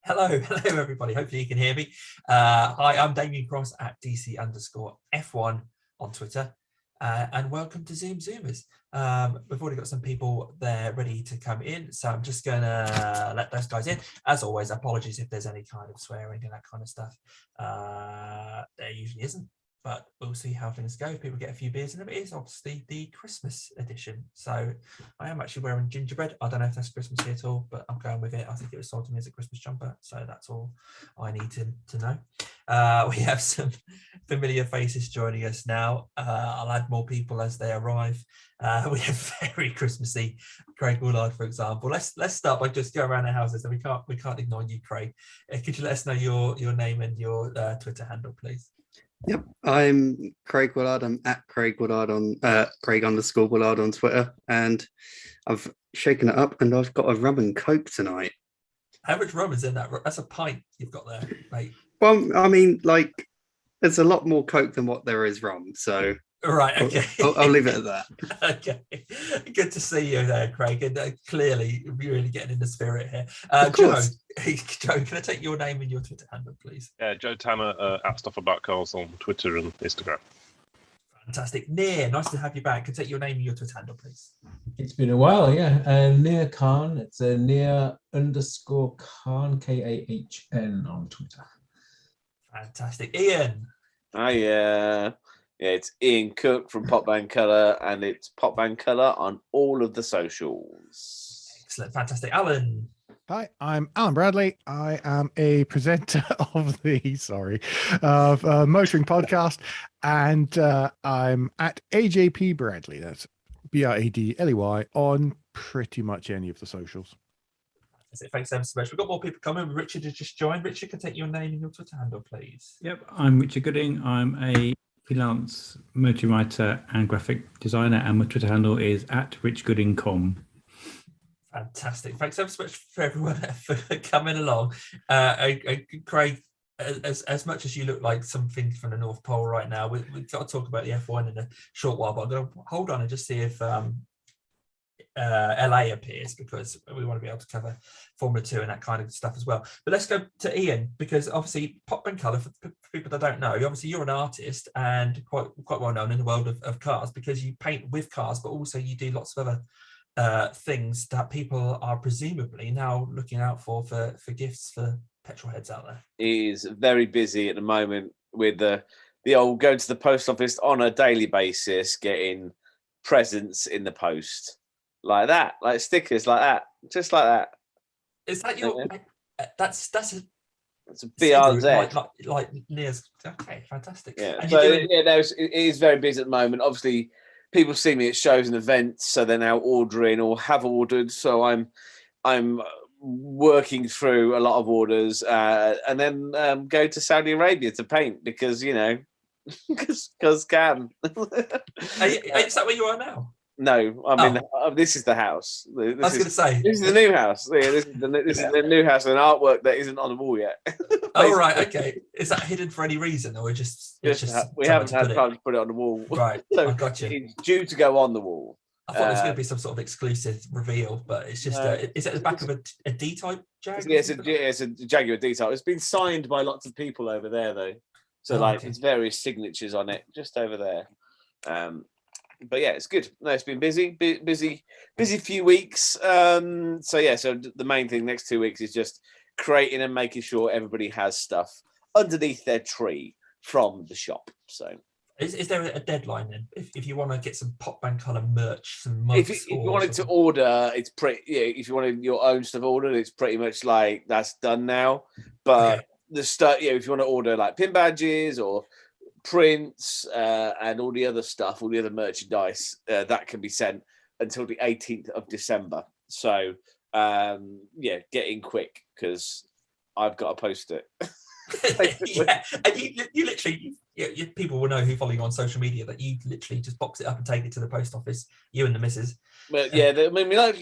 Hello, everybody. Hopefully you can hear me. Hi, I'm Damien Cross at DC_F1 on Twitter. And welcome to ZoomZoomers. We've already got some people there ready to come in, so I'm just going to let those guys in. As always, apologies if there's any kind of swearing and that kind of stuff. There usually isn't, but we'll see how things go. If people get a few beers in them, it is obviously the Christmas edition. So I am actually wearing gingerbread. I don't know if that's Christmassy at all, but I'm going with it. I think it was sold to me as a Christmas jumper, so that's all I need to know. We have some familiar faces joining us now. I'll add more people as they arrive. We have very Christmassy Craig Woolard, for example. Let's start by just going around the houses, and we can't ignore you, Craig. Could you let us know your name and your Twitter handle, please? Yep, I'm Craig Woolard. I'm at Craig Woolard on Craig_Woolard on Twitter, and I've shaken it up, and I've got a rum and coke tonight. How much rum is in that? That's a pint you've got there, mate. Well, I mean, like, there's a lot more coke than what there is rum, so right. Okay, I'll leave it at that. Okay, good to see you there, Craig, and clearly really getting in the spirit here. Joe, can I take your name and your Twitter handle, please? Yeah, Joe Tanner at Stuff About Cars on Twitter and Instagram. Fantastic. Near, nice to have you back. Can I take your name and your Twitter handle, please? It's been a while, yeah. Near Khan. It's a Near_Khan, KAHN on Twitter. Fantastic. Ian. Hi, yeah, it's Ian Cook from Pop Band Colour, and it's Pop Band Colour on all of the socials. Excellent. Fantastic. Alan. Hi, I'm Alan Bradley. I am a presenter of the Motoring Podcast, and I'm at AJP Bradley. That's BRADLEY on pretty much any of the socials. Thanks ever so much. We've got more people coming. Richard has just joined. Richard, can I take your name and your Twitter handle, please? Yep, I'm Richard Gooding. I'm a freelance motor writer and graphic designer, and my Twitter handle is at richgooding.com. Fantastic. Thanks ever so much for everyone for coming along. Craig, as much as you look like something from the North Pole right now, we've got to talk about the F1 in a short while, but I'm going to hold on and just see if LA appears, because we want to be able to cover Formula 2 and that kind of stuff as well. But let's go to Ian, because obviously Pop and Colour, for people that don't know, obviously you're an artist and quite well known in the world of cars, because you paint with cars, but also you do lots of other things that people are presumably now looking out for gifts for petrol heads out there. He is very busy at the moment with the old going to the post office on a daily basis, getting presents in the post like that, like stickers like that, just like that. Is that your? That's a BRZ, like Near's. Okay, fantastic. Yeah, and so it is very busy at the moment. Obviously, people see me at shows and events, so they're now ordering or have ordered. So I'm working through a lot of orders, and then go to Saudi Arabia to paint because because can. Is that where you are now? No, this is the house. I was going to say this is the new house. Yeah, this is the new house and artwork that isn't on the wall yet. Oh right, okay. Is that hidden for any reason, or just we haven't had time to put it on the wall? Right, so I got you. It's due to go on the wall. I thought it was going to be some sort of exclusive reveal, but it's just is it the back of a D-type Jag? Yeah, it's a Jaguar D-type. It's been signed by lots of people over there though, so there's various signatures on it just over there. But yeah, it's good. No, it's been busy few weeks. So the main thing next 2 weeks is just creating and making sure everybody has stuff underneath their tree from the shop. So is there a deadline then? If you want to get some Pop Band Colour merch, some mugs, if you wanted to order, it's pretty. Yeah, if you wanted your own stuff ordered, it's pretty much like that's done now. But the stuff, if you want to order like pin badges or prints and all the other stuff, all the other merchandise, that can be sent until the 18th of December. So get in quick because I've got to post it. Yeah, and you literally, people will know who follow you on social media that you literally just box it up and take it to the post office. You and the missus. But yeah, look at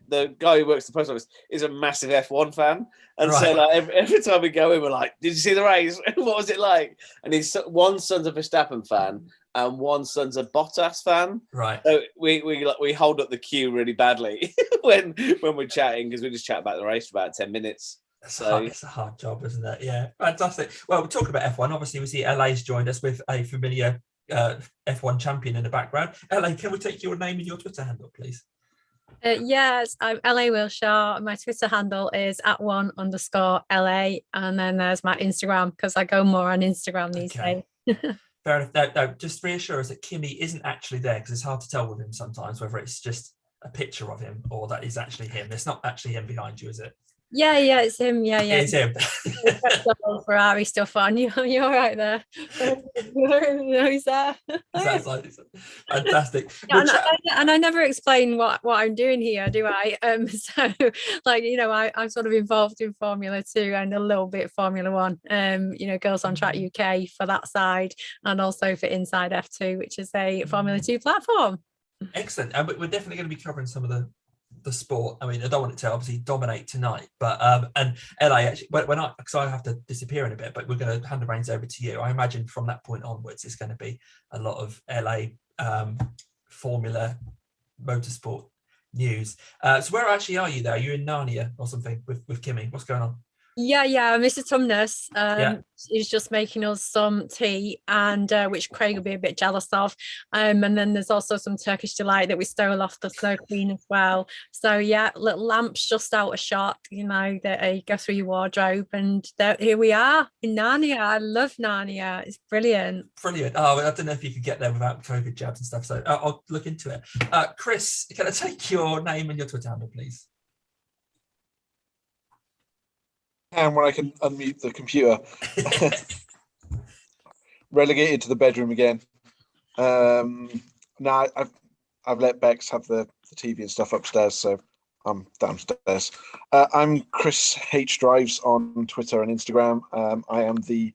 the guy who works at the post office is a massive F1 fan, and so like every time we go in, we're like, "Did you see the race? What was it like?" And his one son's a Verstappen fan, and one son's a Bottas fan. Right. So we hold up the queue really badly when we're chatting, because we just chat about the race for about 10 minutes. So It's a hard job, isn't it? Yeah, fantastic. Well, we're talking about F1. Obviously, we see LA's joined us with a familiar F1 champion in the background. LA, can we take your name and your Twitter handle, please? Yes, I'm LA Wilshire. My Twitter handle is @1_LA, and then there's my Instagram, because I go more on Instagram these days. Fair enough. No, just reassure us that Kimmy isn't actually there, because it's hard to tell with him sometimes whether it's just a picture of him or that is actually him. It's not actually him behind you, is it? Yeah, it's him. Yeah. It's him. Ferrari stuff on. You're right there. Who's there? Sounds like it's fantastic. Yeah, and I never explain what I'm doing here, do I? So like, I'm sort of involved in Formula 2 and a little bit Formula 1. Girls on Track UK for that side, and also for Inside F2, which is a Formula 2 platform. Excellent. And we're definitely going to be covering some of the sport. I mean, I don't want it to obviously dominate tonight, but and LA, actually, because I have to disappear in a bit, but we're going to hand the reins over to you. I imagine from that point onwards, it's going to be a lot of LA Formula motorsport news. So where actually are you there? Are you in Narnia or something with Kimmy? What's going on? Yeah, Mr. Tumnus is just making us some tea, and which Craig will be a bit jealous of. And then there's also some Turkish delight that we stole off the Snow Queen as well. So yeah, little lamps just out of shot, that go through your wardrobe, and here we are in Narnia. I love Narnia. It's brilliant. Brilliant. Oh, I don't know if you could get there without COVID jabs and stuff, so I'll look into it. Chris, can I take your name and your Twitter handle, please? And when I can unmute the computer. Relegated to the bedroom again. Now I've let Bex have the TV and stuff upstairs, so I'm downstairs. I'm Chris H Drives on Twitter and Instagram. I am the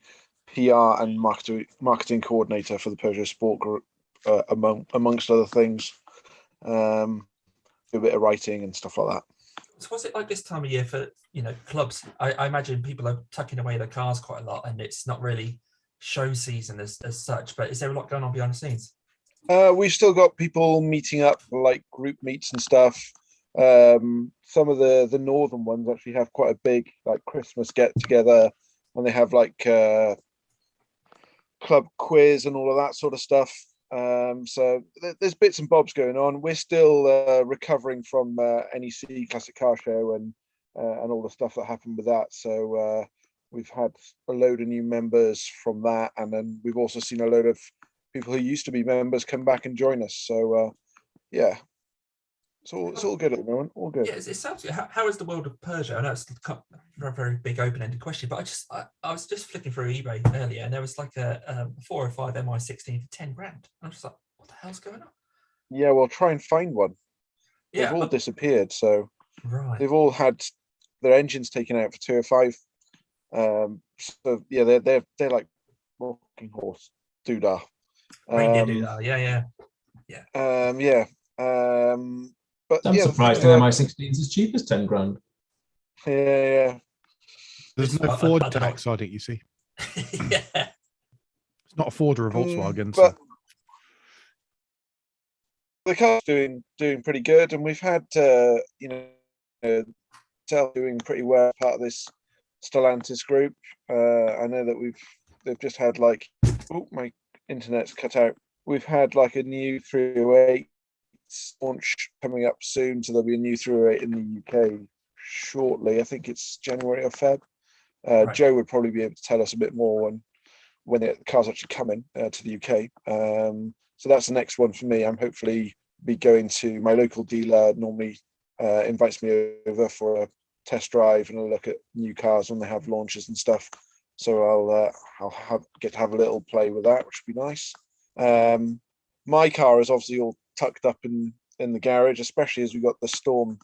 PR and marketing coordinator for the Peugeot Sport Group, amongst other things. Do a bit of writing and stuff like that. So what's it like this time of year for clubs? I imagine people are tucking away their cars quite a lot, and it's not really show season as such. But is there a lot going on behind the scenes? We've still got people meeting up, like group meets and stuff. Some of the northern ones actually have quite a big like Christmas get together, and they have like club quiz and all of that sort of stuff. So there's bits and bobs going on. We're still recovering from NEC Classic Car Show and all the stuff that happened with that. So we've had a load of new members from that, and then we've also seen a load of people who used to be members come back and join us. So yeah, it's all good at the moment. All good. Yeah, it sounds good. How is the world of Peugeot? I know it's a very, very big open-ended question, but I was just flicking through eBay earlier, and there was like a 405 MI16 for 10 grand. I'm just like, what the hell's going on? Yeah, well, try and find one. They've all disappeared. So they've all had their engines taken out for 205. So yeah, they're like rocking horse doodah. Yeah. But I'm surprised an MI16 is as cheap as 10 grand. Yeah. There's no Ford tax on it, you see. Yeah. It's not a Ford or a Volkswagen. But the car's doing pretty good, and we've had Tel doing pretty well, part of this Stellantis group. I know that they've just had like, oh, my internet's cut out. We've had like a new 308 launch coming up soon, so there'll be a new 308 in the UK shortly. I think it's January or Feb. Joe would probably be able to tell us a bit more when the car's actually coming to the UK. So that's the next one for me. I'm hopefully be going to my local dealer. Normally invites me over for a test drive and a look at new cars when they have launches and stuff. So I'll get to have a little play with that, which would be nice. My car is obviously all tucked up in the garage, especially as we got the storm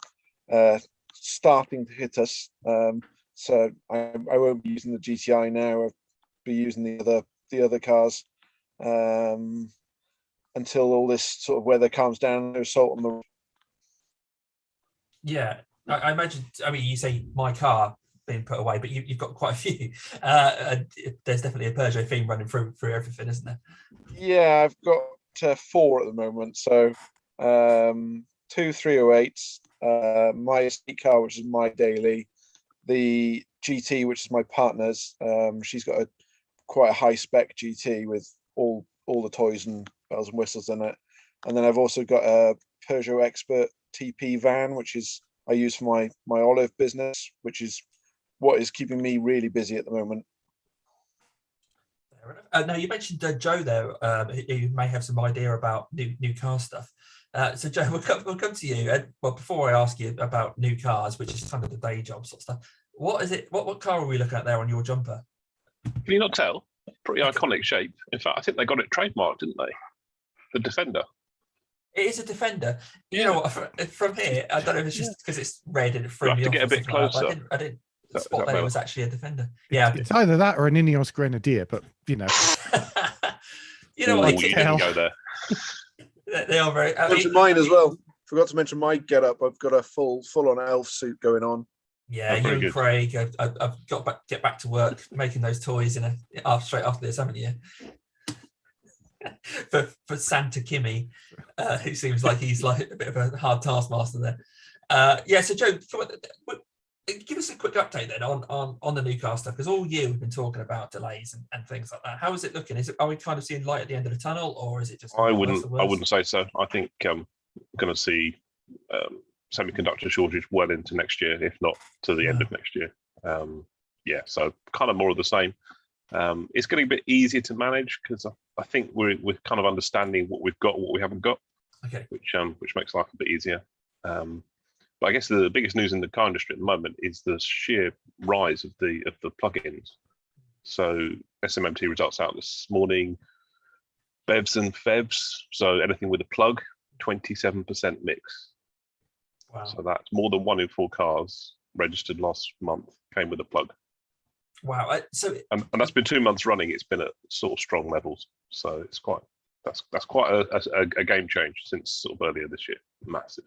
starting to hit us. So I won't be using the GTI now. I'll be using the other cars until all this sort of weather calms down. No salt on the. Yeah, I imagine. I mean, you say my car. been put away, but you've got quite a few. And there's definitely a Peugeot theme running through everything, isn't there? Yeah, I've got 4 at the moment. So 2 308s, my estate car, which is my daily, the GT, which is my partner's. She's got quite a high spec GT with all the toys and bells and whistles in it. And then I've also got a Peugeot Expert TP van, which is I use for my olive business, which is what is keeping me really busy at the moment. Now you mentioned Joe there, who may have some idea about new car stuff. So Joe, we'll come to you. Well, before I ask you about new cars, which is kind of the day job sort of stuff, what is it? What car are we looking at there on your jumper? Can you not tell? Pretty iconic shape. In fact, I think they got it trademarked, didn't they? The Defender. It is a Defender. You know what? From here, I don't know if it's just because it's red and it threw You have me to off. get a bit closer. I didn't spot that it was actually a Defender. Yeah, It's either that or an Ineos Grenadier, but you know Ooh, what? you didn't go there. They are very. Mention mine as well. Forgot to mention my get up. I've got a full-on elf suit going on. Yeah, you and Craig, I've got to get back to work making those toys straight after this, haven't you? for Santa Kimmy, who seems like he's like a bit of a hard taskmaster there. Yeah, so Joe, give us a quick update then on the new car stuff, because all year we've been talking about delays and things like that. How is it looking? Are we kind of seeing light at the end of the tunnel, or is it just? I wouldn't say so. I think I'm going to see semiconductor shortage well into next year, if not to the end of next year. Yeah, so kind of more of the same. It's getting a bit easier to manage because I think we're kind of understanding what we've got, what we haven't got. Okay. Which makes life a bit easier. But I guess the biggest news in the car industry at the moment is the sheer rise of the plugins. So SMMT results out this morning. BEVs and FEVs, so anything with a plug, 27% mix. Wow. So that's more than 1 in 4 cars registered last month came with a plug. Wow. And that's been 2 months running. It's been at sort of strong levels. So it's that's quite a game change since sort of earlier this year. Massive.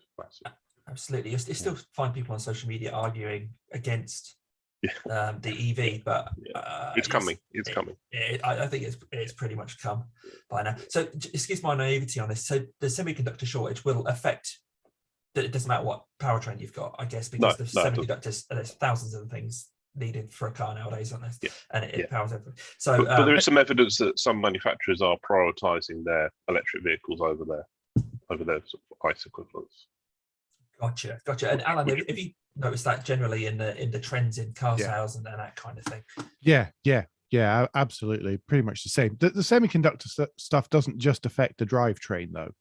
Absolutely. You still find people on social media arguing against the EV, but it's coming. It's coming. I think it's pretty much come by now. So excuse my naivety on this. So the semiconductor shortage will affect. It doesn't matter what powertrain you've got, I guess, because the semiconductors, there's thousands of things needed for a car nowadays, aren't there? And it powers everything. So, but there is some evidence that some manufacturers are prioritising their electric vehicles over their sort of ICE equivalents. Gotcha. And Alan, have you noticed that generally in the trends in car sales and that kind of thing? Yeah, absolutely. Pretty much the same. The semiconductor stuff doesn't just affect the drivetrain, though.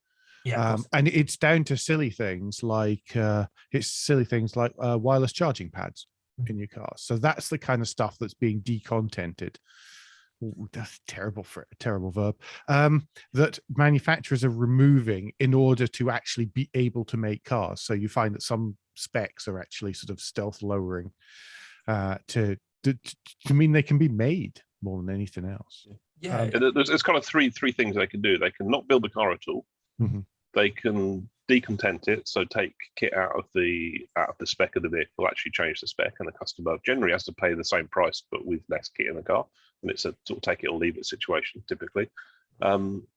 Yeah, and it's down to silly things like wireless charging pads in your car. So that's the kind of stuff that's being decontented. Ooh, that's terrible verb. That manufacturers are removing in order to actually be able to make cars. So you find that some specs are actually sort of stealth lowering to mean they can be made more than anything else. There's kind of three things they can do. They can not build the car at all. Mm-hmm. They can decontent it, so take kit out of the spec of the vehicle, actually change the spec, and the customer generally has to pay the same price but with less kit in the car, and it's a sort of take it or leave it situation typically.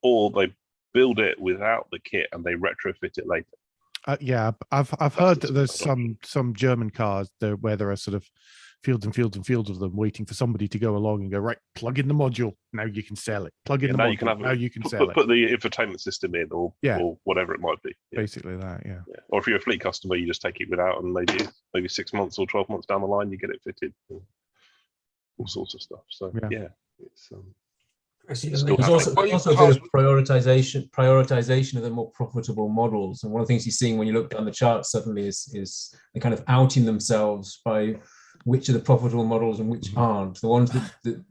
Or they build it without the kit and they retrofit it later. I've heard that there's some German cars there where there are sort of fields and fields and fields of them waiting for somebody to go along and go, right, plug in the module, now you can sell it. Plug in the module, now you can sell it. Put the infotainment system in or whatever it might be. Basically that, yeah. Or if you're a fleet customer, you just take it without, and maybe 6 months or 12 months down the line, you get it fitted. All sorts of stuff. So it's there's also a bit of prioritization of the more profitable models, and one of the things you're seeing when you look down the chart suddenly is the kind of outing themselves by which are the profitable models and which aren't. The ones the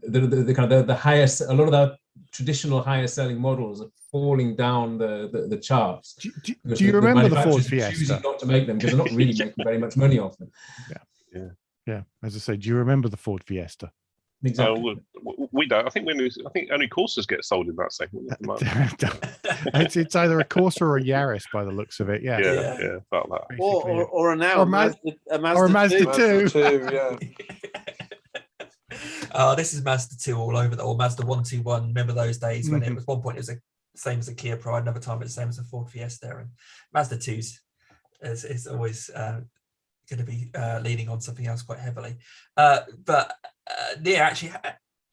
kind of the highest, a lot of the traditional higher selling models are falling down the charts. Do you remember the Ford Fiesta? Choosing not to make them because they're not really making very much money off them. Yeah. As I say, do you remember the Ford Fiesta? Exactly. We don't. I think only Corsas get sold in that segment. It's either a Corsa or a Yaris by the looks of it. Yeah, about that. Or a now or a Mazda 2. This is Mazda 2 all over, or Mazda 121. Remember those days when it was one point it was the same as a Kia Pride, another time it's the same as a Ford Fiesta, and Mazda 2s is always going to be leaning on something else quite heavily. But Nia, actually,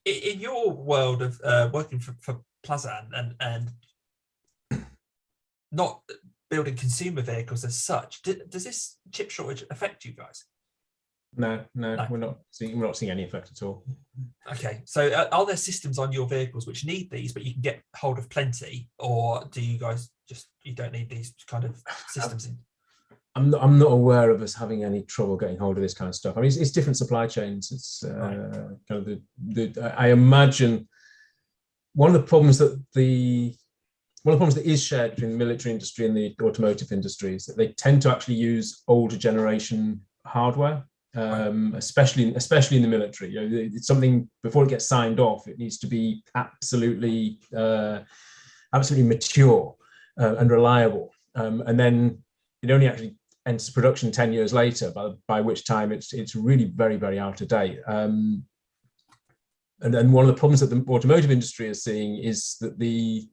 in your world of working for Plaza and not building consumer vehicles as such, does this chip shortage affect you guys? No, we're not seeing any effect at all. Okay, so are there systems on your vehicles which need these, but you can get hold of plenty, or do you guys you don't need these kind of systems in? I'm not aware of us having any trouble getting hold of this kind of stuff. I mean, it's different supply chains. It's kind of I imagine one of the problems that is shared between the military industry and the automotive industry is that they tend to actually use older generation hardware. Especially in the military, it's something before it gets signed off. It needs to be absolutely mature and reliable, and then it only actually enters production 10 years later. By which time it's really very, very out of date. And then one of the problems that the automotive industry is seeing is that the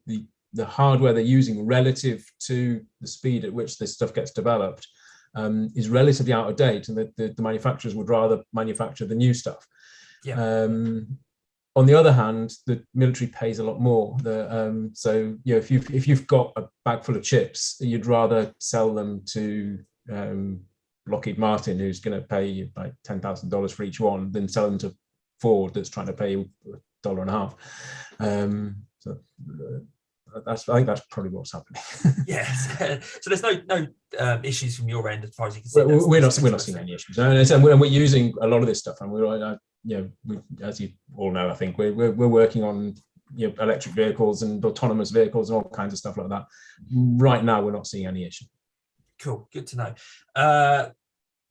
hardware they're using relative to the speed at which this stuff gets developed is relatively out of date, and that the manufacturers would rather manufacture the new stuff. Yeah. On the other hand, the military pays a lot more. So if you've got a bag full of chips, you'd rather sell them to Lockheed Martin, who's going to pay you like $10,000 for each one, than sell them to Ford, that's trying to pay you $1.50. I think that's probably what's happening. Yes. So there's no issues from your end as far as you can see. We're not seeing any issues, and we're using a lot of this stuff, and we're as you all know, I think we're working on electric vehicles and autonomous vehicles and all kinds of stuff like that. Right now, we're not seeing any issue. Cool, good to know.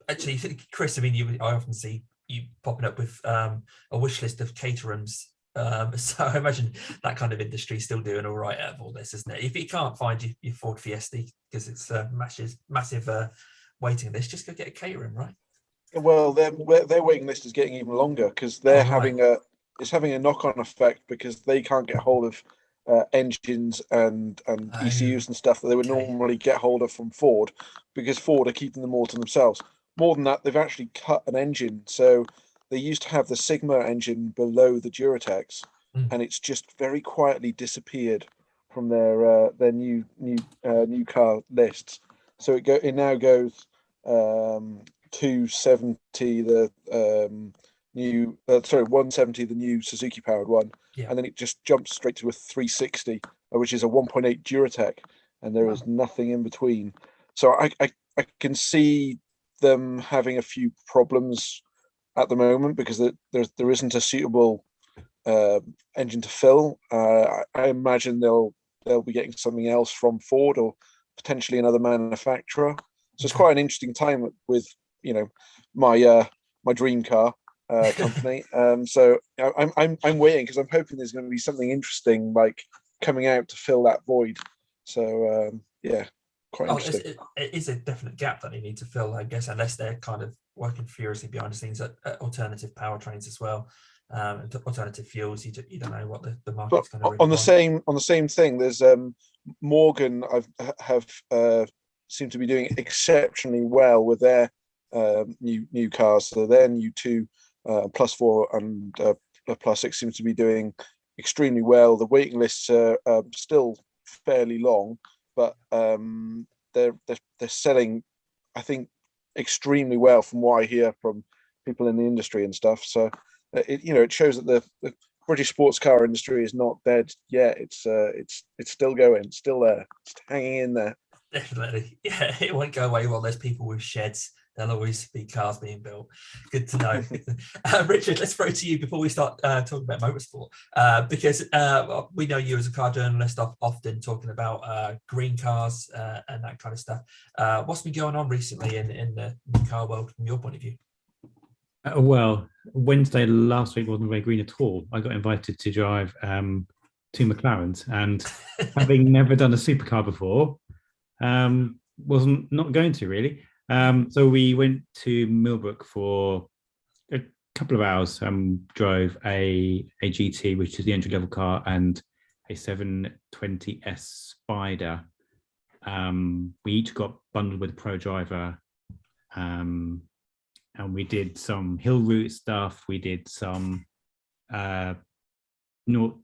Actually, Chris, I mean, I often see you popping up with a wish list of caterers. So I imagine that kind of industry is still doing all right out of all this, isn't it? If you can't find your Ford Fiesta because it's a massive waiting list, just go get a catering, right? Well, their waiting list is getting even longer because they're having a knock-on effect because they can't get hold of engines and ECUs and stuff that they would normally get hold of from Ford, because Ford are keeping them all to themselves. More than that, they've actually cut an engine. So they used to have the Sigma engine below the Duratex, and it's just very quietly disappeared from their new car lists. So it now goes 270 the 170 the new Suzuki powered one, and then it just jumps straight to a 360, which is a 1.8 Duratec, and there is nothing in between. So I can see them having a few problems at the moment because there isn't a suitable engine to fill. I imagine they'll be getting something else from Ford or potentially another manufacturer. So it's quite an interesting time with my dream car company. So I'm waiting because I'm hoping there's going to be something interesting like coming out to fill that void. So quite interesting. It is a definite gap that they need to fill, I guess, unless they're kind of working furiously behind the scenes at alternative powertrains as well, and alternative fuels. You don't know what the market's going to really on the same thing. There's Morgan have seem to be doing exceptionally well with their new cars. So their new 2 plus 4 and plus 6 seems to be doing extremely well. The waiting lists are still fairly long, but they're selling, I think, extremely well from what I hear from people in the industry and stuff. So it shows that the British sports car industry is not dead yet. It's still going, still there, it's hanging in there. Definitely, yeah, it won't go away while there's people with sheds. There'll always be cars being built. Good to know. Richard, let's throw to you before we start talking about motorsport, because we know you as a car journalist often talking about green cars and that kind of stuff. What's been going on recently in the car world from your point of view? Well, Wednesday last week wasn't very green at all. I got invited to drive 2 McLarens, and having never done a supercar before, not going to really. So we went to Millbrook for couple of hours. Drove a GT, which is the entry level car, and a 720S Spider. We each got bundled with a pro driver, and we did some hill route stuff. We did some 0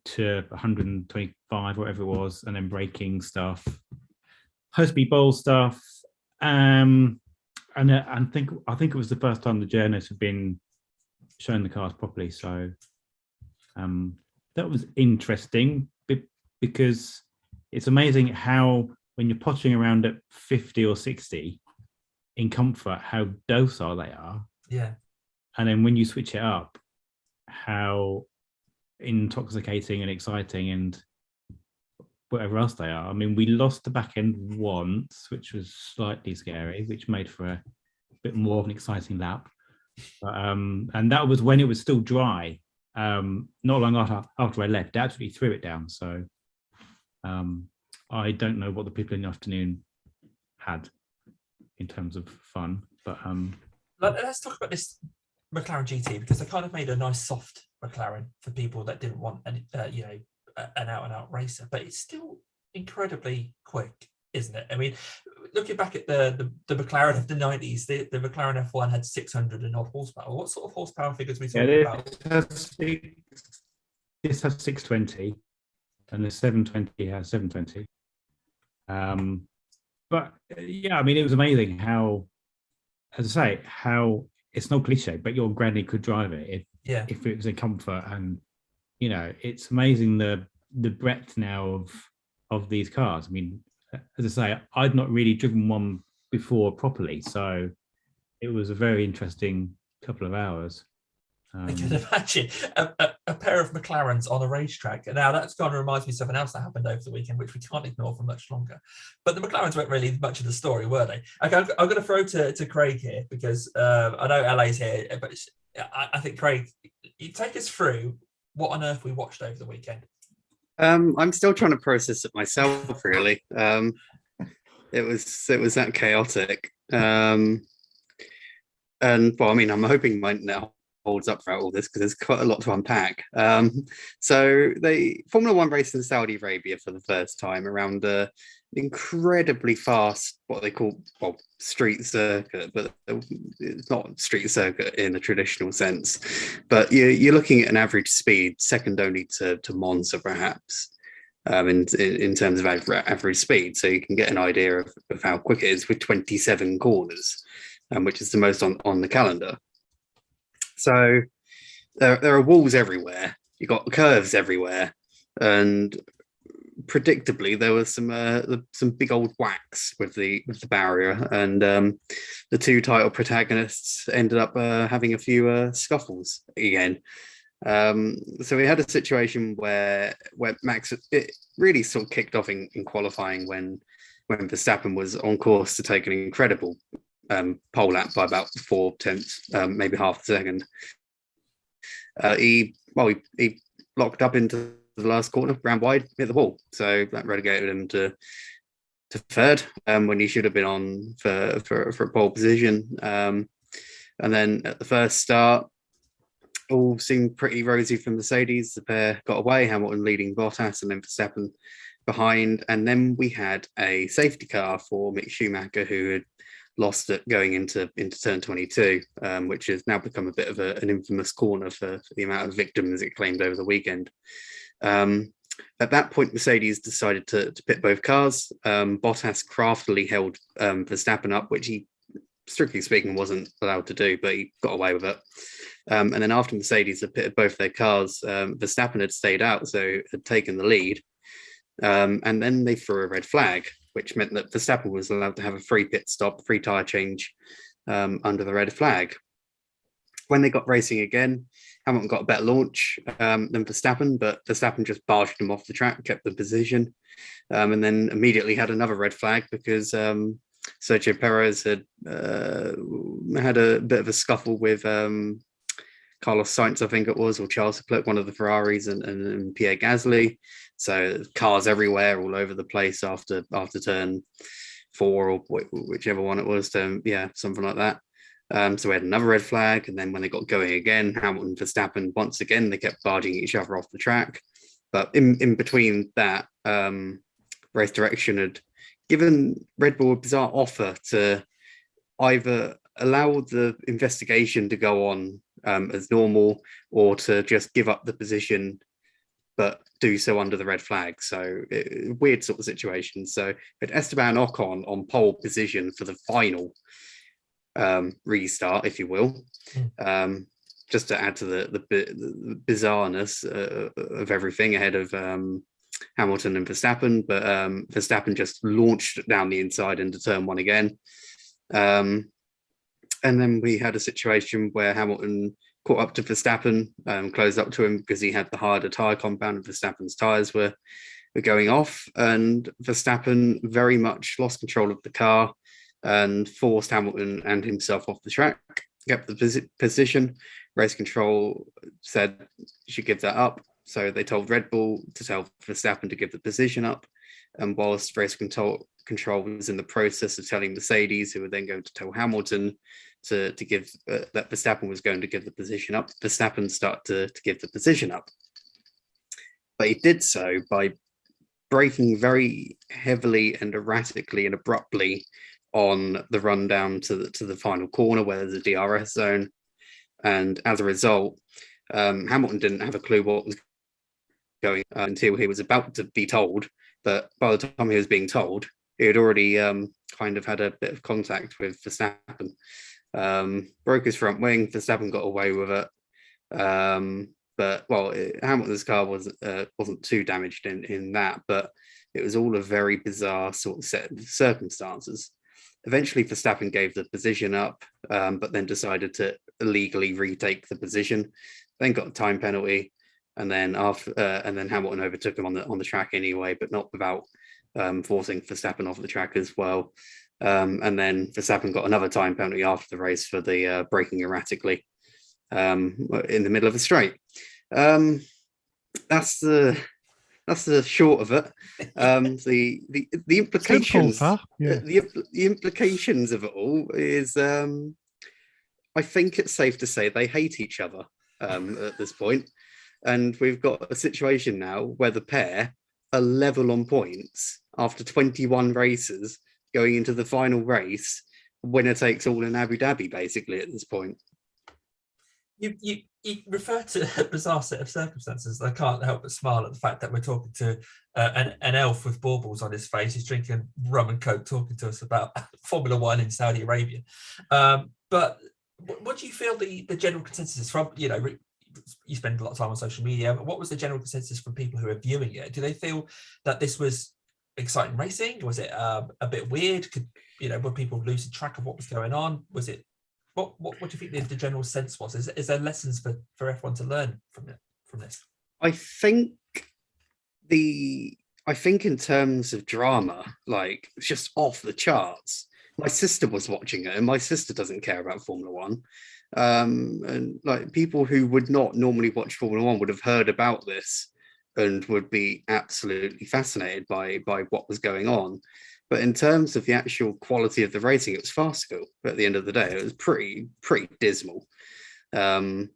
to 125, whatever it was, and then braking stuff, high speed bowl stuff. And I think it was the first time the journalists have been showing the cars properly. So that was interesting because it's amazing how when you're pottering around at 50 or 60 in comfort, how docile they are. Yeah. And then when you switch it up, how intoxicating and exciting and whatever else they are. I mean, we lost the back end once, which was slightly scary, which made for a bit more of an exciting lap. And that was when it was still dry. Not long after I left, they absolutely threw it down. So I don't know what the people in the afternoon had in terms of fun, but let's talk about this McLaren GT, because they kind of made a nice soft McLaren for people that didn't want an out-and-out racer, but it's still incredibly quick, isn't it? I mean, looking back at the McLaren of the 90s, the McLaren F1 had 600 and odd horsepower. What sort of horsepower figures are we talking about? This has 620, and the 720 has 720. But yeah, I mean, it was amazing how, as I say, how it's no cliche, but your granny could drive it if it was in comfort. And you know, it's amazing the breadth now of these cars. I mean, as I say, I'd not really driven one before properly, so it was a very interesting couple of hours. I can imagine a pair of McLarens on a racetrack. Now that's kind of reminds me of something else that happened over the weekend, which we can't ignore for much longer. But the McLarens weren't really much of the story, were they? Okay, I'm going to throw to Craig here, because I know LA's here, but I think, Craig, you take us through what on earth we watched over the weekend. I'm still trying to process it myself, really. It was that chaotic. And well, I mean, I'm hoping mine now holds up throughout all this, because there's quite a lot to unpack. So they Formula One raced in Saudi Arabia for the first time around an incredibly fast, what they call, well, street circuit, but it's not street circuit in the traditional sense. But you're looking at an average speed second only to Monza, perhaps, in terms of average speed. So you can get an idea of how quick it is with 27 corners, which is the most on the calendar. So there are walls everywhere. You've got curves everywhere, and predictably there was some big old whacks with the barrier, and the two title protagonists ended up having a few scuffles again. So we had a situation where Max, it really sort of kicked off in qualifying when Verstappen was on course to take an incredible pole lap by about 0.4, maybe half a second. He locked up into the last corner, ran wide, hit the wall. So that relegated him to third, when he should have been on for a pole position. And then at the first start, all seemed pretty rosy from Mercedes. The pair got away, Hamilton leading Bottas and then Verstappen behind. And then we had a safety car for Mick Schumacher, who had lost it going into turn 22, which has now become a bit of an infamous corner for the amount of victims it claimed over the weekend. At that point, Mercedes decided to pit both cars. Bottas craftily held Verstappen up, which he, strictly speaking, wasn't allowed to do, but he got away with it. And then after Mercedes had pitted both their cars, Verstappen had stayed out, so had taken the lead. And then they threw a red flag, which meant that Verstappen was allowed to have a free pit stop, free tyre change under the red flag. When they got racing again, Hamilton got a better launch than Verstappen, but Verstappen just barged him off the track, kept the position, and then immediately had another red flag because Sergio Perez had had a bit of a scuffle with Carlos Sainz, I think it was, or Charles Leclerc, one of the Ferraris, and Pierre Gasly. So cars everywhere, all over the place after turn 4 or whichever one it was. Yeah, something like that. So we had another red flag, and then when they got going again, Hamilton and Verstappen, once again, they kept barging each other off the track. But in between that, race direction had given Red Bull a bizarre offer to either allow the investigation to go on as normal, or to just give up the position, but do so under the red flag. So weird sort of situation. So with Esteban Ocon on pole position for the final restart, if you will, just to add to the bizarreness of everything ahead of Hamilton and Verstappen. But Verstappen just launched down the inside into turn one again. And then we had a situation where Hamilton caught up to Verstappen, closed up to him because he had the harder tyre compound, and Verstappen's tyres were going off. And Verstappen very much lost control of the car and forced Hamilton and himself off the track, kept the position. Race control said you should give that up. So they told Red Bull to tell Verstappen to give the position up. And whilst race control was in the process of telling Mercedes, who were then going to tell Hamilton to give that Verstappen was going to give the position up, Verstappen started to give the position up. But he did so by braking very heavily and erratically and abruptly on the run down to the final corner where there's a DRS zone. And as a result, Hamilton didn't have a clue what was going until he was about to be told. But by the time he was being told, he had already kind of had a bit of contact with Verstappen. Broke his front wing. Verstappen got away with it. But Hamilton's car wasn't too damaged in that, but it was all a very bizarre sort of set of circumstances. Eventually, Verstappen gave the position up, but then decided to illegally retake the position. Then got a time penalty, and then Hamilton overtook him on the track anyway, but not without forcing Verstappen off the track as well. And then Verstappen got another time penalty after the race for the braking erratically in the middle of a straight. That's the short of it. The implications, Simple, huh? Yeah. the implications of it all is, I think it's safe to say they hate each other at this point, and we've got a situation now where the pair are level on points after 21 races, going into the final race, winner takes all in Abu Dhabi, basically at this point. You refer to a bizarre set of circumstances. I can't help but smile at the fact that we're talking to an elf with baubles on his face who's drinking rum and coke, talking to us about Formula One in Saudi Arabia. But what do you feel the general consensus is from, you spend a lot of time on social media, but what was the general consensus from people who are viewing it? Do they feel that this was exciting racing? Was it a bit weird? Were people losing track of what was going on? Was it what do you think the general sense was? Is there lessons for F1 to learn from this? I think in terms of drama, like, it's just off the charts. My sister was watching it, and my sister doesn't care about Formula One. And like, people who would not normally watch Formula One would have heard about this and would be absolutely fascinated by what was going on. But in terms of the actual quality of the racing, it was farcical. But at the end of the day, it was pretty dismal. The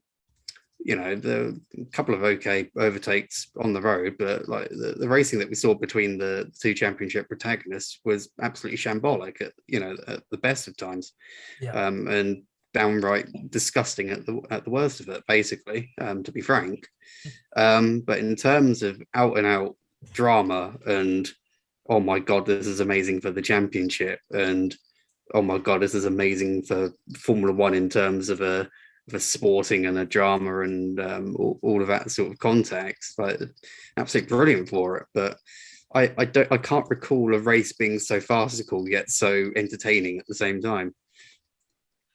couple of okay overtakes on the road, but like the racing that we saw between the two championship protagonists was absolutely shambolic at the best of times. Yeah. And downright disgusting at the worst of it, basically, to be frank. But in terms of out and out drama and, oh my God, this is amazing for the championship, and oh my God, this is amazing for Formula One in terms of a sporting and a drama and all of that sort of context, like, absolutely brilliant for it. But I can't recall a race being so farcical yet so entertaining at the same time.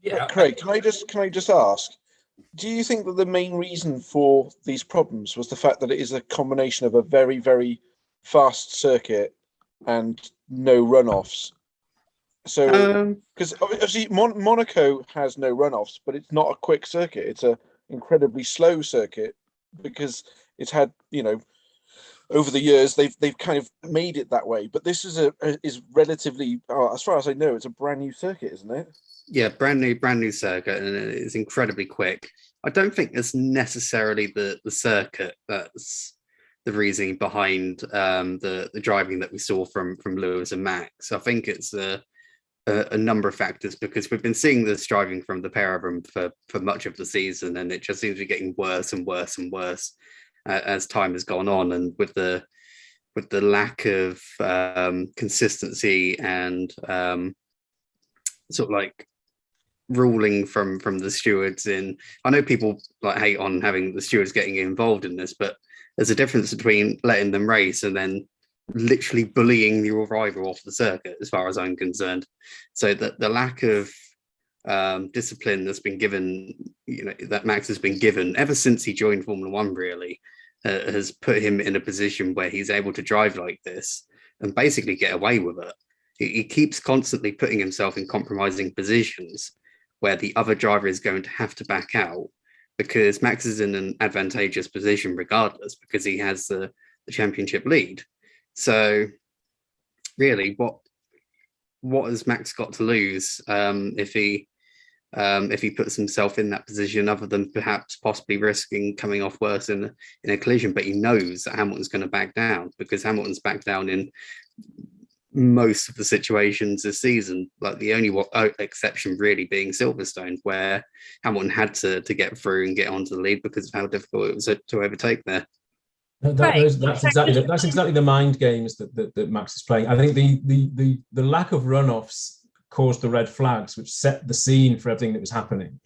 Yeah, Craig, can I just ask, do you think that the main reason for these problems was the fact that it is a combination of a very, very fast circuit and no runoffs? So, because obviously Monaco has no runoffs, but it's not a quick circuit. It's an incredibly slow circuit because it's had, over the years they've kind of made it that way. But this is relatively, as far as I know, it's a brand new circuit, isn't it? Yeah, brand new circuit, and it's incredibly quick. I don't think it's necessarily the circuit that's the reasoning behind the driving that we saw from Lewis and Max. I think it's a number of factors, because we've been seeing this driving from the pair of them for much of the season, and it just seems to be getting worse and worse and worse as time has gone on, and with the lack of consistency and sort of like ruling from the stewards. I know people like hate on having the stewards getting involved in this, but there's a difference between letting them race and then literally bullying your rival off the circuit, as far as I'm concerned. So the lack of discipline that's been given, that Max has been given ever since he joined Formula One, really has put him in a position where he's able to drive like this and basically get away with it. He keeps constantly putting himself in compromising positions where the other driver is going to have to back out, because Max is in an advantageous position regardless, because he has the championship lead. So really, what has Max got to lose if he puts himself in that position, other than perhaps possibly risking coming off worse in a collision? But he knows that Hamilton's going to back down, because Hamilton's backed down in most of the situations this season, like the only exception really being Silverstone, where Hamilton had to get through and get onto the lead because of how difficult it was to overtake there. That's exactly the mind games that Max is playing. I think the lack of runoffs caused the red flags, which set the scene for everything that was happening.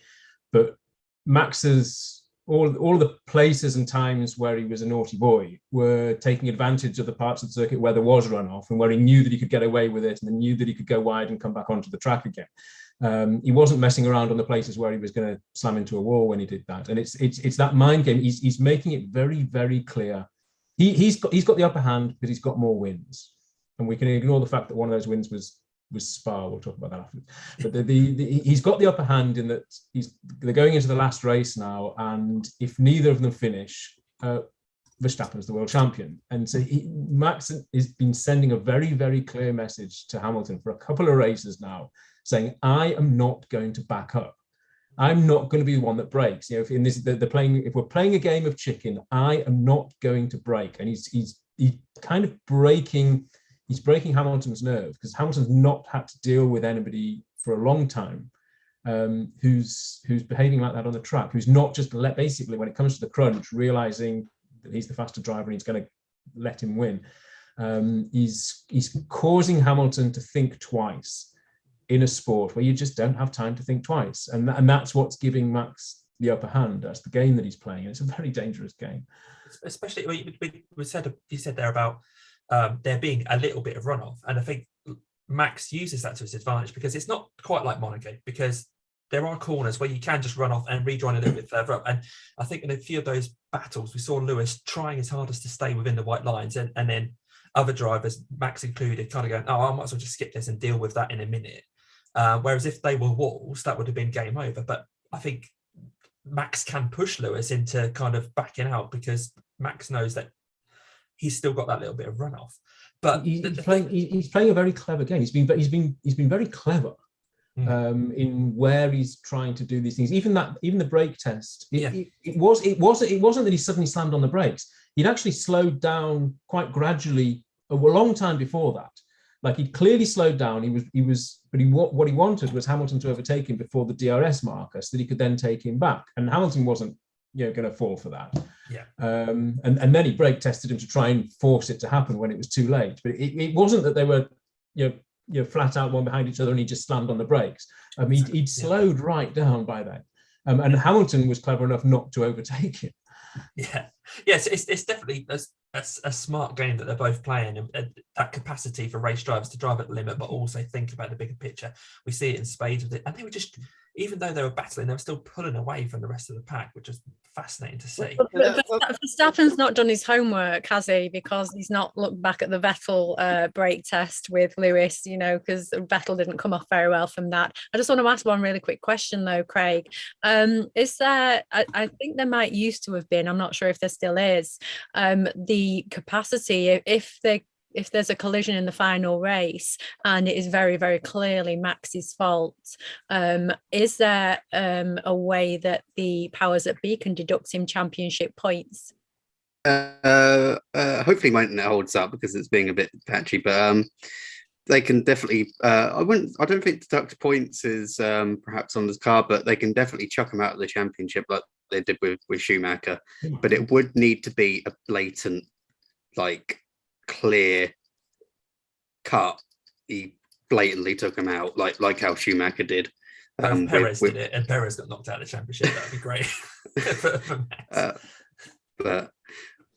But Max's all the places and times where he was a naughty boy were taking advantage of the parts of the circuit where there was runoff and where he knew that he could get away with it, and then knew that he could go wide and come back onto the track again. He wasn't messing around on the places where he was going to slam into a wall when he did that. And it's that mind game. He's making it very, very clear. He's got the upper hand because he's got more wins, and we can ignore the fact that one of those wins was Spa. We'll talk about that afterwards. But he's got the upper hand in that they're going into the last race now, and if neither of them finish, Verstappen's the world champion. And so Max has been sending a very, very clear message to Hamilton for a couple of races now, saying, I am not going to back up. I'm not going to be the one that breaks. If we're playing a game of chicken, I am not going to break. And he's kind of breaking Hamilton's nerve, because Hamilton's not had to deal with anybody for a long time who's behaving like that on the track, who's not just basically, when it comes to the crunch, realizing that he's the faster driver and he's going to let him win. He's causing Hamilton to think twice in a sport where you just don't have time to think twice, and that's what's giving Max the upper hand. That's the game that he's playing, and it's a very dangerous game. Especially, you said there about there being a little bit of runoff, and I think Max uses that to his advantage, because it's not quite like Monaco, because there are corners where you can just run off and rejoin a little bit further up. And I think in a few of those battles, we saw Lewis trying his hardest to stay within the white lines, and then other drivers, Max included, kind of going, oh, I might as well just skip this and deal with that in a minute. Whereas if they were walls, that would have been game over. But I think Max can push Lewis into kind of backing out, because Max knows that he's still got that little bit of runoff. But he's playing a very clever game. He's been very clever in where he's trying to do these things. Even the brake test, it wasn't that he suddenly slammed on the brakes. He'd actually slowed down quite gradually a long time before that. Like, he'd clearly slowed down. What he wanted was Hamilton to overtake him before the DRS marker, so that he could then take him back. And Hamilton wasn't going to fall for that. Yeah. And then he brake tested him to try and force it to happen when it was too late. But it wasn't that they were flat out one behind each other and he just slammed on the brakes. He'd slowed right down by then. And Hamilton was clever enough not to overtake him. Yeah. Yes, it's definitely a smart game that they're both playing, and that capacity for race drivers to drive at the limit, but also think about the bigger picture. We see it in spades with it, and they were just even though they were battling, they were still pulling away from the rest of the pack, which is fascinating to see. But Verstappen's not done his homework, has he? Because he's not looked back at the Vettel brake test with Lewis, because Vettel didn't come off very well from that. I just want to ask one really quick question, though, Craig. Is there, I think there might used to have been, I'm not sure if there still is, the capacity, if there's a collision in the final race and it is very, very clearly Max's fault, is there a way that the powers that be can deduct him championship points? Hopefully my internet holds up because it's being a bit patchy, but they can definitely, I don't think deduct points is perhaps on this car, but they can definitely chuck him out of the championship like they did with Schumacher. But it would need to be a blatant, clear cut. He blatantly took him out, like how Schumacher did. Perez did it, and Perez got knocked out of the championship. That'd be great. for but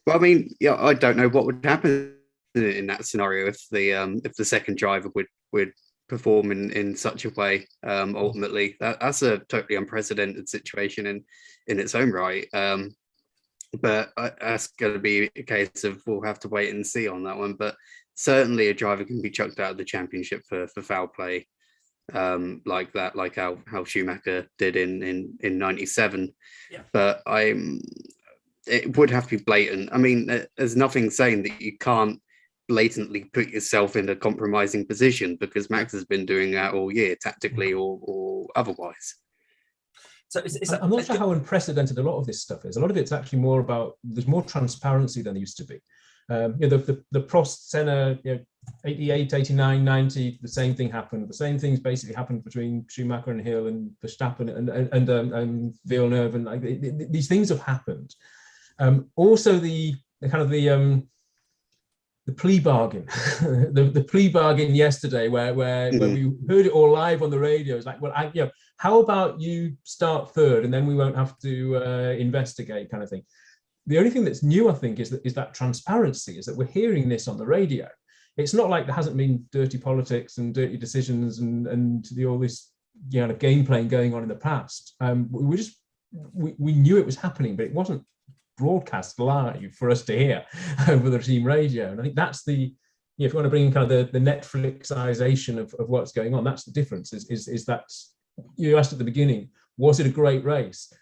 I mean, I don't know what would happen in that scenario if the second driver would perform in such a way. Ultimately, that's a totally unprecedented situation in its own right. But that's going to be a case of we'll have to wait and see on that one. But certainly a driver can be chucked out of the championship for foul play like that, like how Schumacher did in 97. Yeah. But it would have to be blatant. I mean, there's nothing saying that you can't blatantly put yourself in a compromising position, because Max has been doing that all year, tactically or otherwise. So I'm not sure how unprecedented a lot of this stuff is. A lot of it's actually more about, there's more transparency than there used to be. The Prost, Senna, 88, 89, 90, the same thing happened. The same things basically happened between Schumacher and Hill and Verstappen and Villeneuve, and these things have happened. Also, the plea bargain, the plea bargain yesterday, where we heard it all live on the radio. It's like, well, how about you start third, and then we won't have to investigate, kind of thing. The only thing that's new, I think, is that transparency, is that we're hearing this on the radio. It's not like there hasn't been dirty politics and dirty decisions and all this game playing going on in the past. We knew it was happening, but it wasn't broadcast live for us to hear over the team radio. And I think that's if you want to bring kind of the Netflixization of what's going on, that's the difference. Is that you asked at the beginning, was it a great race?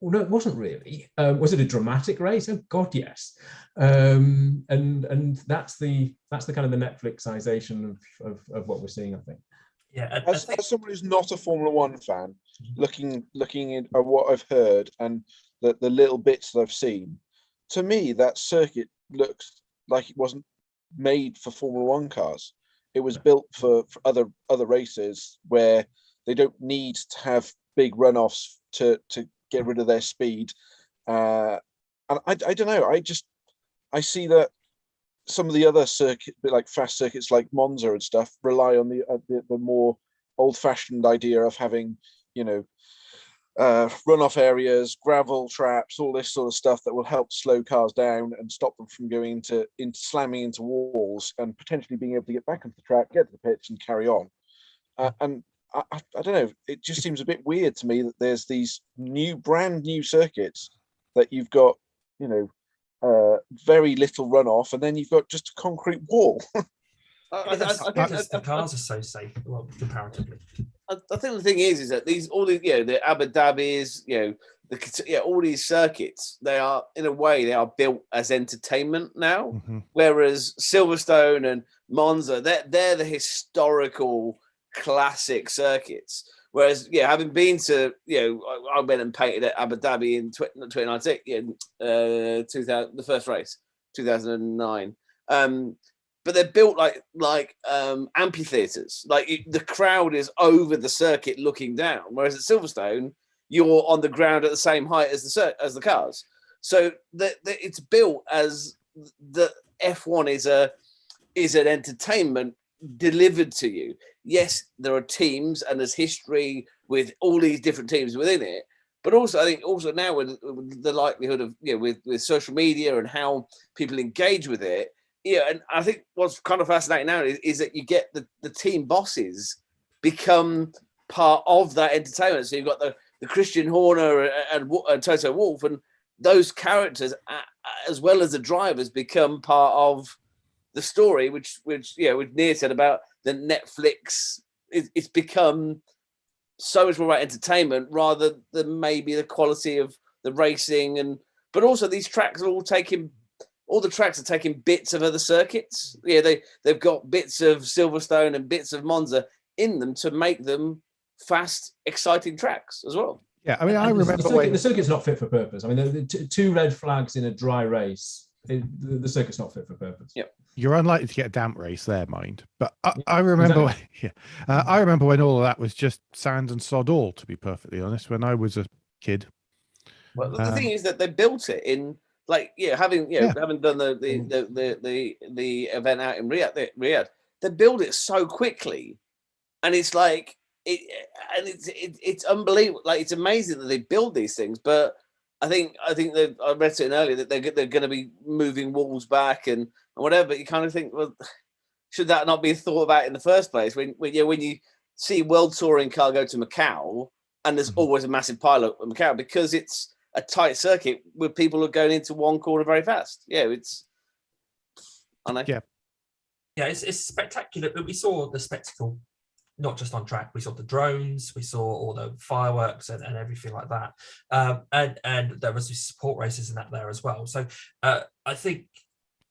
Well, no, it wasn't really. Was it a dramatic race? Oh God, yes. And that's the kind of the Netflixization of what we're seeing, I think. Yeah. As someone who's not a Formula One fan, looking at what I've heard and the little bits that I've seen, to me that circuit looks like it wasn't made for Formula One cars. It was built for other races where they don't need to have big runoffs to get rid of their speed. And I don't know. I see that some of the other circuit, like fast circuits like Monza and stuff, rely on the more old-fashioned idea of having, runoff areas, gravel traps, all this sort of stuff that will help slow cars down and stop them from going into slamming into walls and potentially being able to get back onto the track, get to the pits, and carry on. And I don't know. It just seems a bit weird to me that there's these brand new circuits that you've got, very little runoff, and then you've got just a concrete wall. The cars are so safe, well, comparatively. I think the thing is that the Abu Dhabis, all these circuits, they are built as entertainment now. Whereas Silverstone and Monza, they're the historical classic circuits. Whereas, having been to, I went and painted at Abu Dhabi in 2019, the first race, 2009. But they're built like amphitheaters. Like the crowd is over the circuit looking down. Whereas at Silverstone, you're on the ground at the same height as the cars. So it's built as the F1 is an entertainment delivered to you. Yes, there are teams and there's history with all these different teams within it, but also I think now with the likelihood of with social media and how people engage with it, and I think what's kind of fascinating now is that you get the team bosses become part of that entertainment. So you've got the Christian Horner and Toto Wolff, and those characters, as well as the drivers, become part of the story, which Neil said about the Netflix. It's become so much more about entertainment rather than maybe the quality of the racing, but also these tracks are all taking bits of other circuits. Yeah, they've got bits of Silverstone and bits of Monza in them to make them fast, exciting tracks as well. Yeah, I mean, I remember the circuit's not fit for purpose. I mean, the two red flags in a dry race, the circuit's not fit for purpose. Yep. You're unlikely to get a damp race there, mind. But I remember, I remember when all of that was just sand and sod all. To be perfectly honest, when I was a kid. Well, the thing is that they built it in, like, having done the event out in Riyadh, they build it so quickly, and it's like it's unbelievable. Like, it's amazing that they build these things, but I think that I read something earlier that they're going to be moving walls back and whatever. But you kind of think, well, should that not be thought about in the first place? When you see World Touring car go to Macau, and there's always a massive pileup at Macau because it's a tight circuit where people are going into one corner very fast. Yeah, I know. Yeah, it's spectacular. But we saw the spectacle not just on track. We saw the drones, we saw all the fireworks and everything like that. And there was support races and that there as well. So I think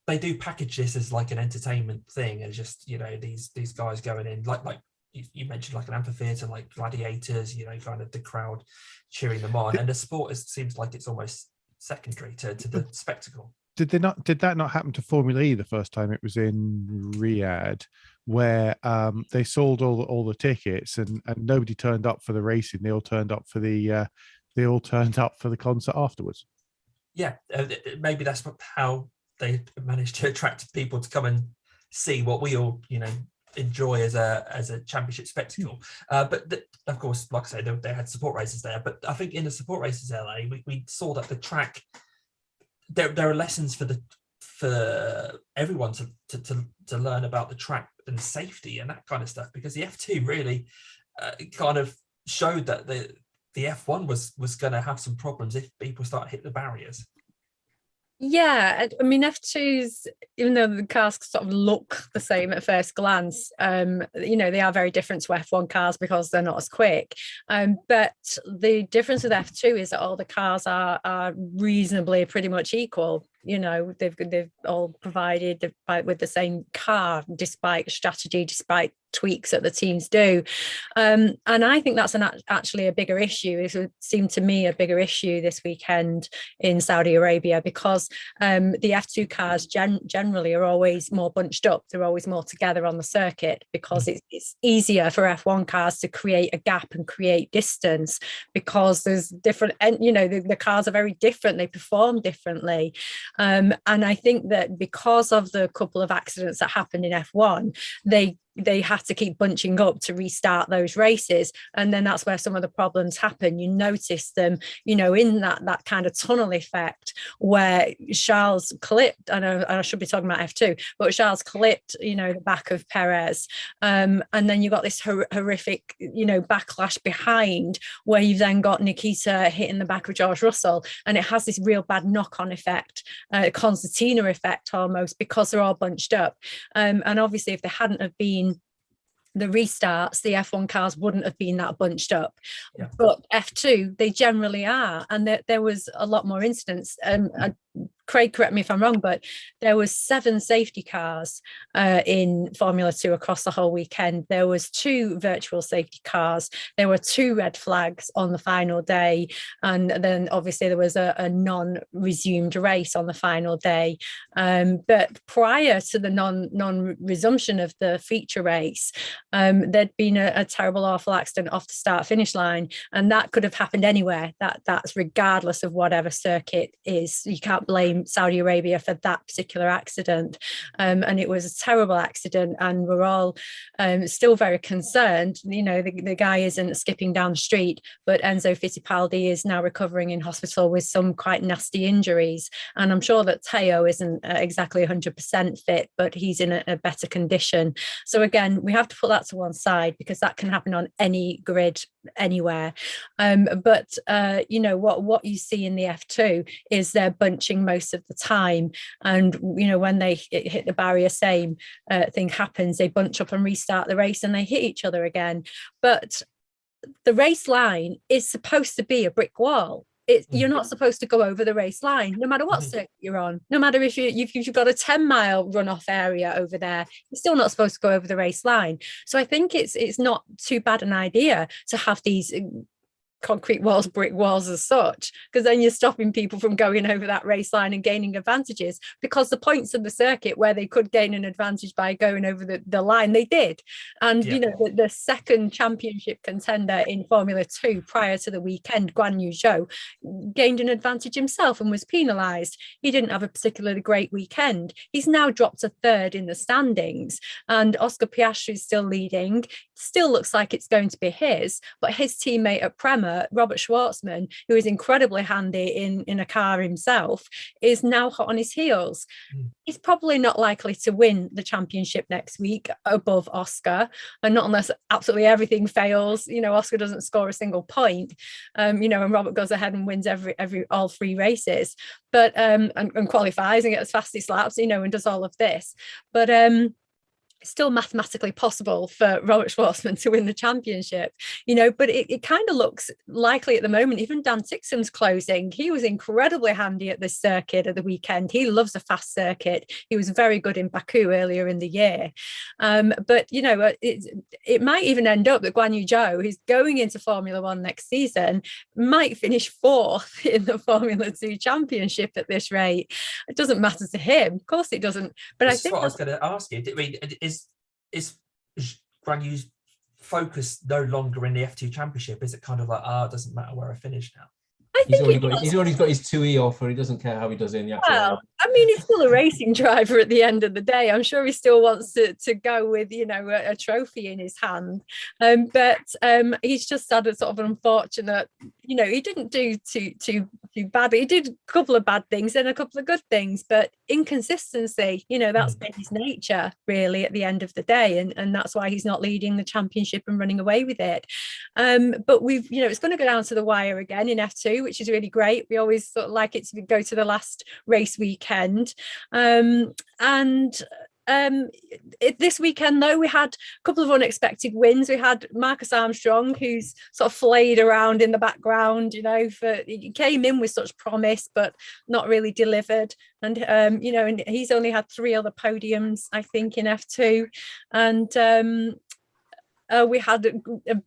they do package this as like an entertainment thing, and just, these guys going in like you mentioned, like an amphitheater, like gladiators, kind of the crowd cheering them on. And the sport seems like it's almost secondary to the spectacle. Did that not happen to Formula E the first time it was in Riyadh, where they sold all the tickets and nobody turned up for the racing? They all turned up for the concert afterwards. Yeah, maybe that's how they managed to attract people to come and see what we all enjoy as a championship spectacle. But of course, like I said, they had support races there. But I think in the support races LA, we saw that the track, there are lessons for everyone to learn about the track and safety and that kind of stuff, because the F2 really kind of showed that the F1 was going to have some problems if people start hitting the barriers. Yeah, I mean, F2s, even though the cars sort of look the same at first glance, they are very different to F1 cars because they're not as quick. But the difference with F2 is that all the cars are reasonably pretty much equal. They've all provided with the same car, despite strategy, despite tweaks that the teams do. And I think that's actually a bigger issue. It would seem to me a bigger issue this weekend in Saudi Arabia, because the F2 cars generally are always more bunched up. They're always more together on the circuit because it's easier for F1 cars to create a gap and create distance, because there's different, and the cars are very different. They perform differently. And I think that because of the couple of accidents that happened in F1, they had to keep bunching up to restart those races, and then that's where some of the problems happen. You notice them, in that kind of tunnel effect where Charles clipped. I know I should be talking about F2, but Charles clipped, the back of Perez, and then you got this horrific, backlash behind, where you've then got Nikita hitting the back of George Russell, and it has this real bad knock-on effect, concertina effect almost, because they're all bunched up. And obviously, if they hadn't have been the restarts, the F1 cars wouldn't have been that bunched up. Yeah. But F2, they generally are, and there was a lot more incidents. Craig, correct me if I'm wrong, but there was 7 safety cars in Formula 2 across the whole weekend. There was 2 virtual safety cars. There were 2 red flags on the final day. And then obviously there was a non-resumed race on the final day. But prior to the non-resumption of the feature race, there'd been a terrible, awful accident off the start-finish line. And that could have happened anywhere. That's regardless of whatever circuit is. You can't blame Saudi Arabia for that particular accident. And it was a terrible accident, and we're all still very concerned. You know, the guy isn't skipping down the street, but Enzo Fittipaldi is now recovering in hospital with some quite nasty injuries. And I'm sure that Teo isn't exactly 100% fit, but he's in a better condition. So again, we have to put that to one side, because that can happen on any grid anywhere. But you know, what you see in the F2 is they're bunching most of the time, and you know, when they hit the barrier, same thing happens. They bunch up and restart the race, and they hit each other again. But the race line is supposed to be a brick wall. You're not supposed to go over the race line, no matter what circuit you're on. No matter if you've got a 10-mile runoff area over there, you're still not supposed to go over the race line. So I think it's not too bad an idea to have these concrete walls, brick walls as such, because then you're stopping people from going over that race line and gaining advantages, because the points of the circuit where they could gain an advantage by going over the line, they did. And you know, the second championship contender in Formula 2 prior to the weekend, Guan Yu Zhou, gained an advantage himself and was penalised. He didn't have a particularly great weekend. He's now dropped to third in the standings, and Oscar Piastri is still leading. Still looks like it's going to be his, but his teammate at Prema, Robert Schwartzman, who is incredibly handy in a car himself, is now hot on his heels. He's probably not likely to win the championship next week above Oscar, and not unless absolutely everything fails. You know, Oscar doesn't score a single point, you know, and Robert goes ahead and wins all 3 races, but and qualifies and gets fastest laps, you know, and does all of this. But still mathematically possible for Robert Schwartzman to win the championship, you know, but it kind of looks likely at the moment. Even Dan Tixon's closing. He was incredibly handy at this circuit at the weekend. He loves a fast circuit. He was very good in Baku earlier in the year. But, you know, it might even end up that Guan Yu Zhou, who's going into Formula 1 next season, might finish 4th in the Formula 2 championship at this rate. It doesn't matter to him. Of course it doesn't. But This I is think what I was going to ask you. I mean, is Guan Yu's focus no longer in the F2 championship? Is it kind of like, it doesn't matter where I finish now? He's already got his 2E offer. He doesn't care how he does it in the actual. Well, I mean, he's still a racing driver at the end of the day. I'm sure he still wants to go with, you know, a trophy in his hand. But he's just had a sort of an unfortunate, you know, he didn't do too bad. He did a couple of bad things and a couple of good things, but inconsistency, you know, that's been his nature really at the end of the day. And that's why he's not leading the championship and running away with it. But we've, you know, it's going to go down to the wire again in F2, which is really great. We always sort of like it to go to the last race weekend. This weekend, though, we had a couple of unexpected wins. We had Marcus Armstrong, who's sort of flayed around in the background, you know, he came in with such promise, but not really delivered. And, you know, and he's only had 3 other podiums, I think, in F2. And we had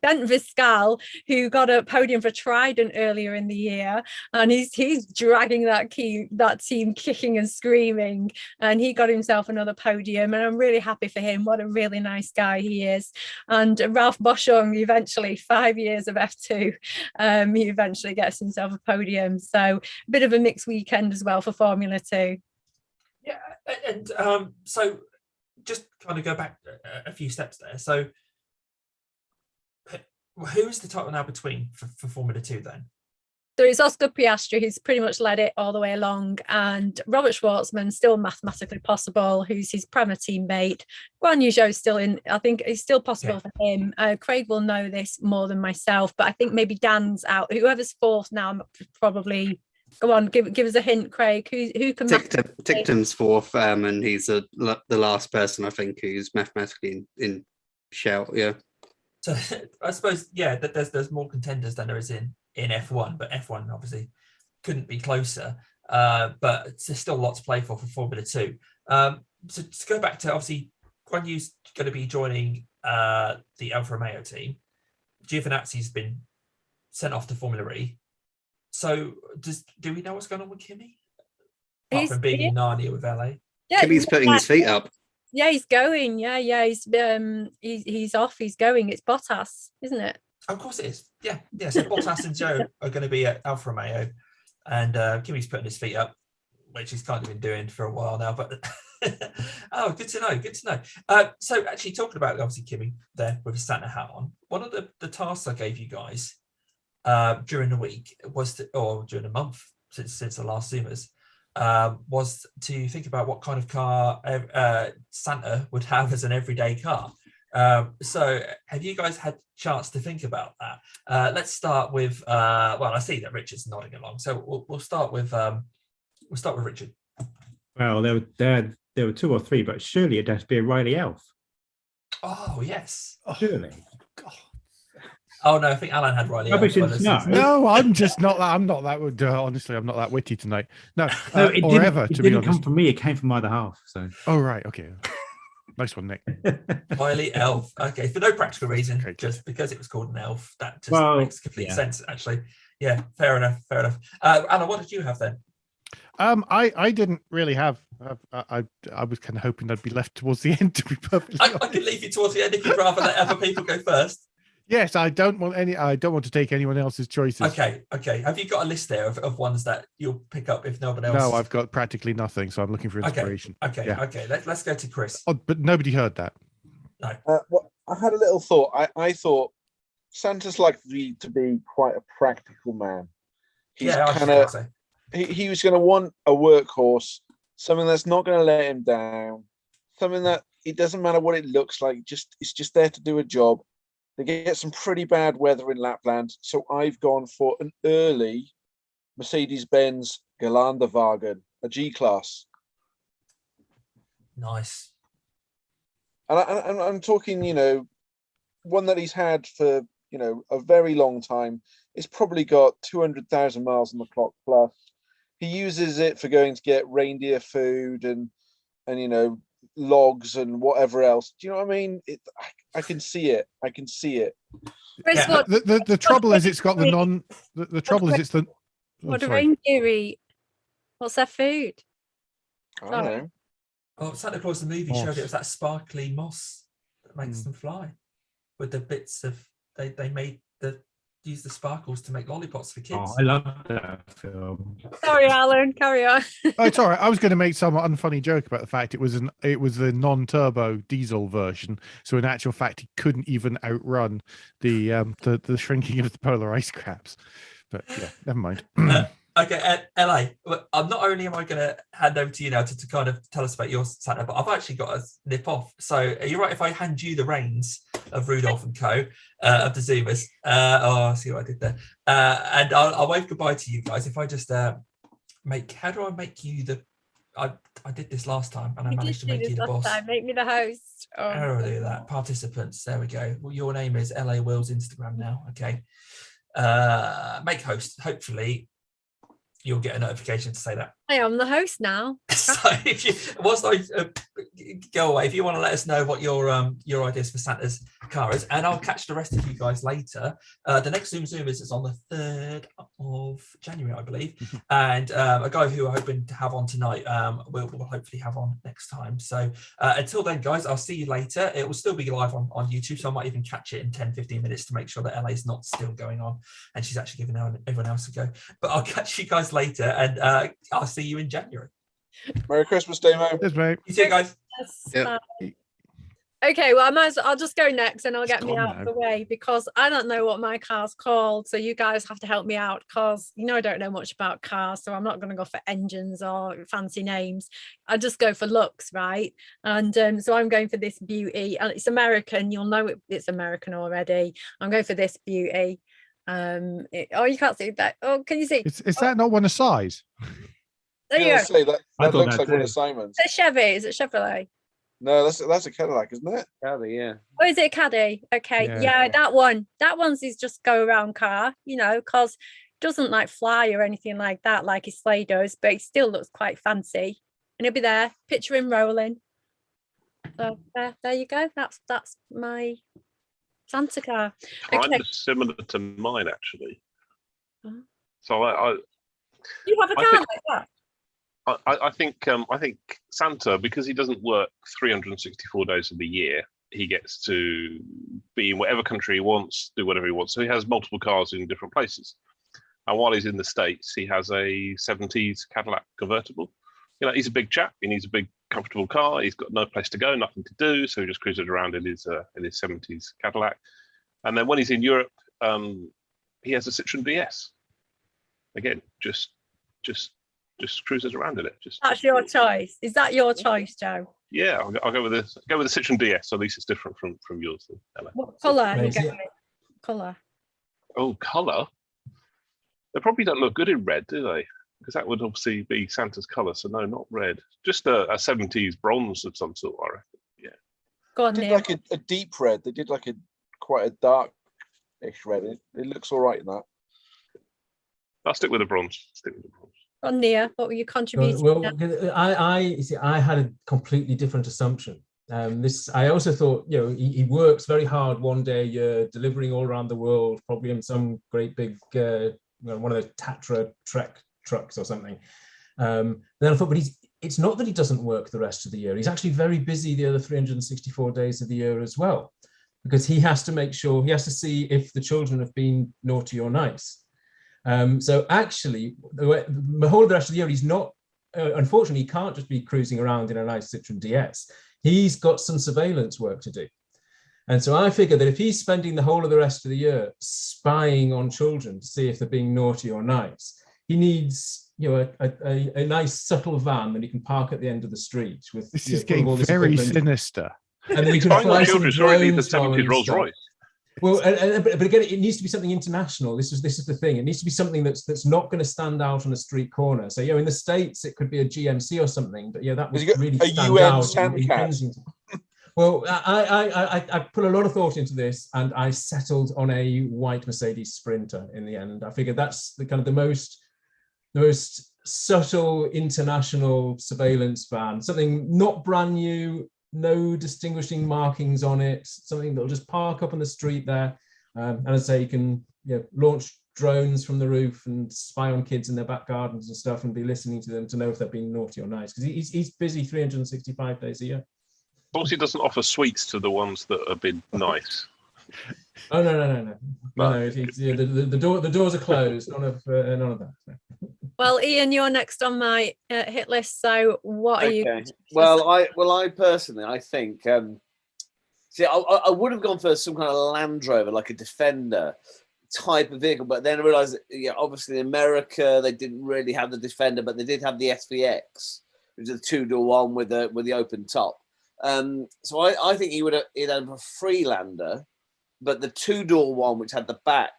Bent Viscal, who got a podium for Trident earlier in the year, and he's dragging that team kicking and screaming, and he got himself another podium, and I'm really happy for him. What a really nice guy he is. And Ralph Boschung, eventually 5 years of F2, he eventually gets himself a podium. So a bit of a mixed weekend as well for Formula 2. Yeah, and so just kind of go back a few steps there. So who's the title now between for Formula 2 then? So it's Oscar Piastri, who's pretty much led it all the way along, and Robert Schwartzman, still mathematically possible, who's his Prema teammate. Guan Yu Zhou still in, I think it's still possible for him. Craig will know this more than myself, but I think maybe Dan's out. Whoever's 4th now, probably. Go on, give us a hint, Craig. Who can? Ticton's 4th, and he's the last person I think who's mathematically in shout. Yeah. So I suppose, yeah, that there's more contenders than there is in F1, but F1 obviously couldn't be closer. But there's still a lot to play for Formula 2. So to go back to, obviously, Guan Yu's going to be joining the Alfa Romeo team. Giovinazzi's been sent off to Formula E. So do we know what's going on with Kimi? Apart from being in Narnia with LA. Yeah, Kimi's putting his feet up. Yeah, he's going. Yeah, he's off. He's going. It's Bottas, isn't it? Of course it is. Yeah. So Bottas and Joe are going to be at Alfa Romeo, and Kimi's putting his feet up. which he's kind of been doing for a while now. But oh, good to know. Good to know. So actually, talking about obviously Kimmy there with a Santa hat on, one of the tasks I gave you guys during the week was or during the month since the last Zoomers was to think about what kind of car Santa would have as an everyday car. So have you guys had a chance to think about that? Let's start with well, I see that Richard's nodding along, so we'll start with Richard. Well, there were 2 or 3, but surely it has to be a Riley Elf. Oh yes. Surely. Oh no, I think Alan had Riley. Rubbish Elf, in snow. No, I'm just not that. I'm not that. Honestly, I'm not that witty tonight. No, No, it or didn't, ever. it To be didn't honest. come from me. It came from either half. So. Oh right, okay. Nice one, Nick. Riley Elf. Okay, for no practical reason, Okay, just because it was called an elf. That just makes complete sense, actually. Yeah, fair enough. Fair enough. Alan, what did you have then? I didn't really have. I was kind of hoping I'd be left towards the end. To be perfectly I honest. can leave you towards the end if you'd rather let other people go first. Yes, I don't want to take anyone else's choices. Okay. Have you got a list there of ones that you'll pick up if no one else? No, I've got practically nothing, so I'm looking for inspiration. Okay. Yeah. Okay. Let's go to Chris. Oh, but nobody heard that. No. Well, I had a little thought. I thought Santa's likely to be quite a practical man. He's I kind think of so. he was going to want a workhorse, something that's not going to let him down, something that it doesn't matter what it looks like, it's just there to do a job. They get some pretty bad weather in Lapland, so I've gone for an early Mercedes-Benz Gelandewagen, a G-Class. Nice. And I'm talking, one that he's had for, a very long time. It's probably got 200,000 miles on the clock plus. He uses it for going to get reindeer food and logs and whatever else. Do you know what I mean? I can see it. Chris, what, The trouble is it's got the non. The trouble is it's the. what do sorry. reindeer eat? What's their food? I don't know. Oh, Santa Claus the movie showed it was that sparkly moss that makes them fly, with the bits of they use the sparkles to make lollipops for kids. Oh, I love that film. Sorry, Alan, carry on. Oh, it's all right. I was going to make some unfunny joke about the fact it was the non-turbo diesel version. So in actual fact, he couldn't even outrun the shrinking of the polar ice caps. But yeah, never mind. Okay, LA. Not only am I going to hand over to you now to kind of tell us about your Santa, but I've actually got to nip off. So are you right if I hand you the reins of Rudolph and Co. Of the Zoomers? I see what I did there. And I'll wave goodbye to you guys. If I just how do I make you the? I did this last time and I managed to make you the boss. Make me the host. How do I do that? Participants. There we go. Well, your name is LA Will's Instagram now. Okay. Make host. Hopefully you'll get a notification to say that. I am the host now. So if you, whilst I go away, if you want to let us know what your ideas for Santa's car is, and I'll catch the rest of you guys later. The next ZoomZoomers is on the 3rd of January, I believe, and a guy who we're hoping to have on tonight, we'll hopefully have on next time. So until then, guys, I'll see you later. It will still be live on YouTube, so I might even catch it in 10-15 minutes to make sure that LA's not still going on and she's actually giving everyone else a go. But I'll catch you guys later, and I'll see you in January. Merry Christmas, Damo. Cheers, mate. You too, guys. Yep. Okay, well, I'll just go next and I'll get It's me gone out of now. the way because I don't know what my car's called. So you guys have to help me out because, I don't know much about cars. So I'm not going to go for engines or fancy names. I just go for looks, right? And so I'm going for this beauty. And it's American. You'll know it's American already. I'm going for this beauty. You can't see that. Oh, can you see? Is that not one of size? There you Yeah, go. say that I thought looks that like one too. of Simon's. It's a Chevy. Is it Chevrolet? No, that's a Cadillac, isn't it? Yeah. Oh, is it a Caddy? Okay, Yeah. yeah, that one's is just go around car, because it doesn't like fly or anything like that, like his sleigh does, but it still looks quite fancy, and he'll be there, picture him rolling. So there you go. That's my Santa car. Kind Okay. of similar to mine, actually. Oh. So You have a I car think- like that? I think Santa, because he doesn't work 364 days of the year, he gets to be in whatever country he wants, do whatever he wants. So he has multiple cars in different places. And while he's in the States, he has a 70s Cadillac convertible. You know, he's a big chap. He needs a big, comfortable car. He's got no place to go, nothing to do, so he just cruises around in his 70s Cadillac. And then when he's in Europe, he has a Citroen DS. Again, just cruises around in it. That's your choice. Is that your choice, Joe? Yeah, I'll go with the Citroen DS. So at least it's different from yours. Ella. What colour are you Amazing. going with? Colour. Oh, colour. They probably don't look good in red, do they? Because that would obviously be Santa's colour. So no, not red. Just a 70s bronze of some sort, I reckon. Yeah. Go on, They did Neil. like a deep red. They did like quite a dark-ish red. It looks all right in that. I'll stick with the bronze. Go on, Nia. What were you contributing? Well, you see, I had a completely different assumption. I also thought, he works very hard one day a year, delivering all around the world, probably in some great big, one of those Tatra Trek trucks or something. Then I thought, but it's not that he doesn't work the rest of the year. He's actually very busy the other 364 days of the year as well, because he has to make sure, he has to see if the children have been naughty or nice. So actually, the whole of the rest of the year, he's not, unfortunately, he can't just be cruising around in a nice Citroen DS. He's got some surveillance work to do. And so I figured that if he's spending the whole of the rest of the year spying on children to see if they're being naughty or nice, he needs, a nice subtle van that he can park at the end of the street with. This is getting very sinister. And then he can Spying on fly children some is already the drones from 70s and Rolls stuff. Royce. Well, but again, it needs to be something international. This is the thing. It needs to be something that's not going to stand out on a street corner. So, in the States, it could be a GMC or something. But that would really stand out in Kensington. Well, I put a lot of thought into this, and I settled on a white Mercedes Sprinter in the end. I figured that's the most subtle international surveillance van, something not brand new, no distinguishing markings on it, something that'll just park up on the street there. And as I say, you can launch drones from the roof and spy on kids in their back gardens and stuff and be listening to them to know if they're being naughty or nice, because he's busy 365 days a year. As long as he doesn't offer sweets to the ones that have been nice. Oh, no. The doors are closed. None of that. Well, Ian, you're next on my hit list. So, what are you? Well, I personally, I think, see, I would have gone for some kind of Land Rover, like a Defender type of vehicle, but then I realised, obviously in America they didn't really have the Defender, but they did have the SVX, which is a two-door one with the open top. So I think he'd have a Freelander, but the two-door one, which had the back,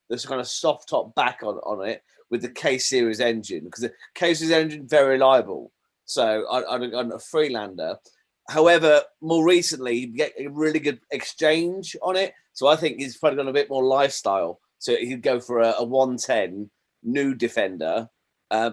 this kind of soft top back on it, with the K-Series engine, because the K-Series engine very reliable. So I'd gone a Freelander. However, more recently, you get a really good exchange on it. So I think he's probably gone a bit more lifestyle. So he'd go for a 110 new Defender,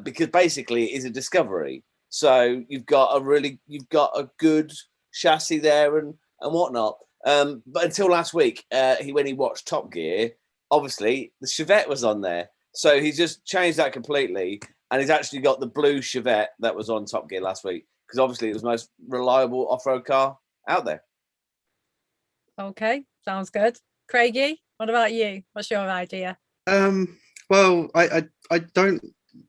because basically it is a Discovery. So you've got a good chassis there and whatnot. But until last week, when he watched Top Gear, obviously the Chevette was on there. So he's just changed that completely, and he's actually got the blue Chevette that was on Top Gear last week, because obviously it was the most reliable off-road car out there. Okay, sounds good. Craigie, what about you? What's your idea? Well, I don't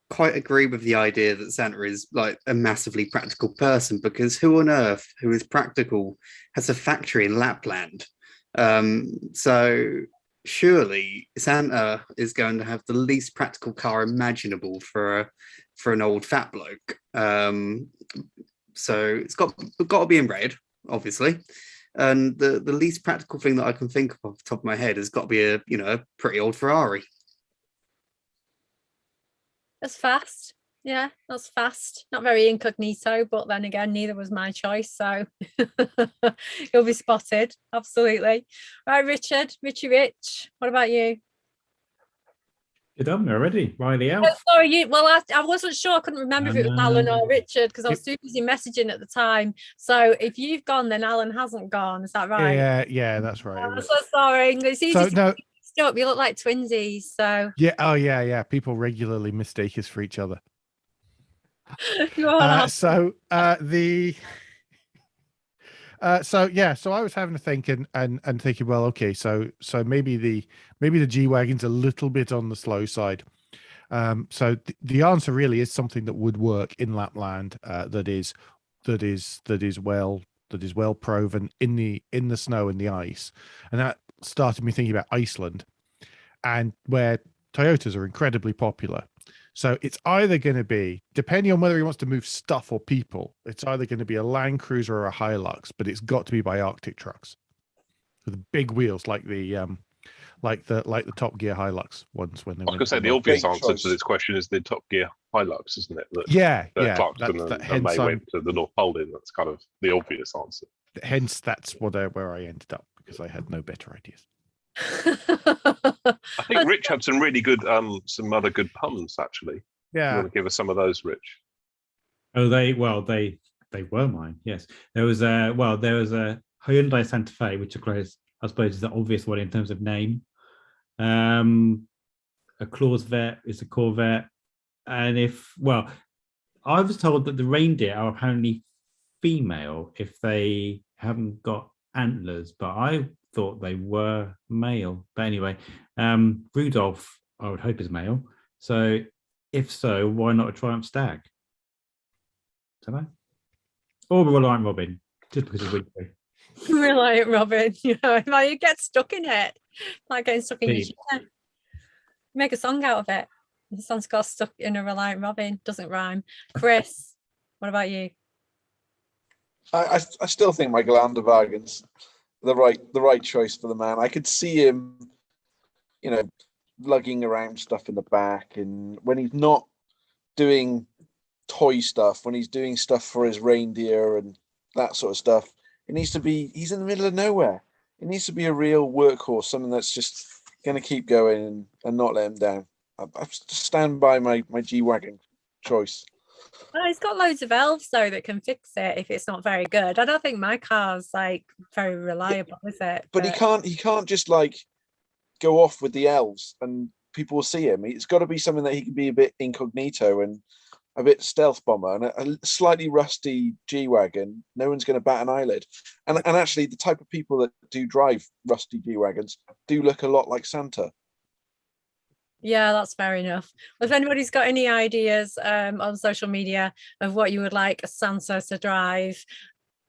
quite agree with the idea that Santa is like a massively practical person, because who on earth who is practical has a factory in Lapland? So surely Santa is going to have the least practical car imaginable for an old fat bloke. So it's got to be in red, obviously. And the least practical thing that I can think of off the top of my head has got to be a pretty old Ferrari. That's fast. Yeah, that's fast. Not very incognito, but then again, neither was my choice. So he'll be spotted. Absolutely. Right, Richie Rich, what about you? You're done already, Riley out. Oh, sorry, you. Well, I wasn't sure. I couldn't remember if it was Alan or Richard, because I was too busy messaging at the time. So if you've gone, then Alan hasn't gone. Is that right? Yeah, that's right. I'm so sorry. It's easy to mix up. You look like twinsies. So yeah. Oh yeah. People regularly mistake us for each other. So I was having to think and thinking, well, okay, so maybe the G-Wagon's a little bit on the slow side. So the answer really is something that would work in Lapland, that is well proven in the snow and the ice. And that started me thinking about Iceland, and where Toyotas are incredibly popular. So it's either going to be, depending on whether he wants to move stuff or people, it's either going to be a Land Cruiser or a Hilux, but it's got to be by Arctic trucks with the big wheels, like the Top Gear Hilux ones when they I was went. going to say the to obvious Great answer choice. to this question is the Top Gear Hilux, isn't it? That yeah, Clarkson and hence May went to the North Pole in. That's kind of the obvious answer. that's where I ended up, because I had no better ideas. I think Rich had some really good, some other good puns actually. You Yeah. want to give us some of those, Rich? Oh, they were mine. Yes, there was a Hyundai Santa Fe, which I suppose is the obvious one in terms of name. A Clausvet is a Corvette, and I was told that the reindeer are apparently female if they haven't got antlers, but I thought they were male. But anyway, Rudolph, I would hope, is male. So if so, why not a Triumph Stag? Don't know. Or Reliant Robin, just because of Weekly. Reliant Robin, like you get stuck in it, like getting stuck in your chair. Make a song out of it. The song's got stuck in a Reliant Robin. Doesn't rhyme. Chris, what about you? I still think Michael Anderwagen's the right choice for the man. I could see him, lugging around stuff in the back, and when he's not doing toy stuff, when he's doing stuff for his reindeer and that sort of stuff, he's in the middle of nowhere. It needs to be a real workhorse, something that's just going to keep going and not let him down. I stand by my G-Wagon choice. Oh, he's got loads of elves though that can fix it if it's not very good. I don't think my car's like very reliable, is it? But he can't just like go off with the elves and people will see him. It's got to be something that he can be a bit incognito and a bit stealth bomber, and a slightly rusty G-Wagon. No one's going to bat an eyelid. And actually, the type of people that do drive rusty G-Wagons do look a lot like Santa. Yeah, that's fair enough. If anybody's got any ideas on social media of what you would like a Santa to drive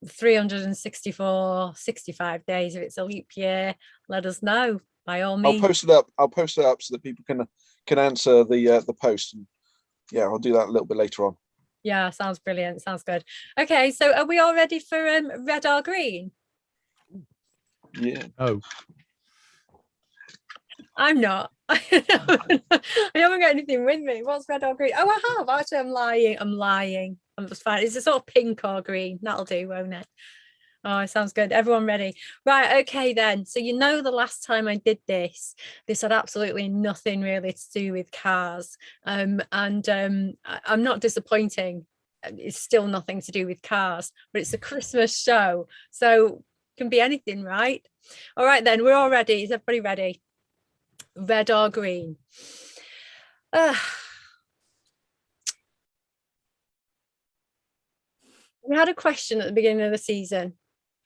65 days if it's a leap year, let us know by all means. I'll post it up so that people can answer the post. And yeah, I'll do that a little bit later on. Yeah, sounds brilliant. Sounds good. Okay, so are we all ready for red or green? Yeah. Oh. I'm not. I haven't got anything with me. What's red or green? Oh, I have. Actually, I'm lying. I'm just fine. It's a sort of pink or green. That'll do, won't it? Oh, it sounds good. Everyone ready? Right, okay then. So the last time I did this had absolutely nothing really to do with cars. I'm not disappointing. It's still nothing to do with cars, but it's a Christmas show. So it can be anything, right? All right then, we're all ready. Is everybody ready? Red or green? We had a question at the beginning of the season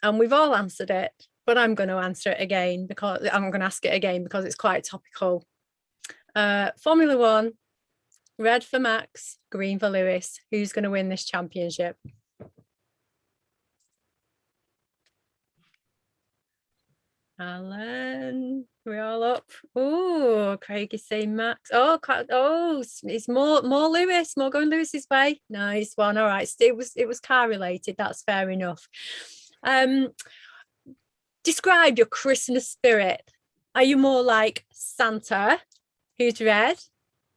and we've all answered it, but I'm going to answer it again because I'm going to ask it again because it's quite topical. Formula One, red for Max, green for Lewis. Who's going to win this championship? Alan, we're all up. Oh, Craig is saying Max. Oh, it's more Lewis, more going Lewis's way. Nice one. All right, it was car related. That's fair enough. Describe your Christmas spirit. Are you more like Santa, who's red,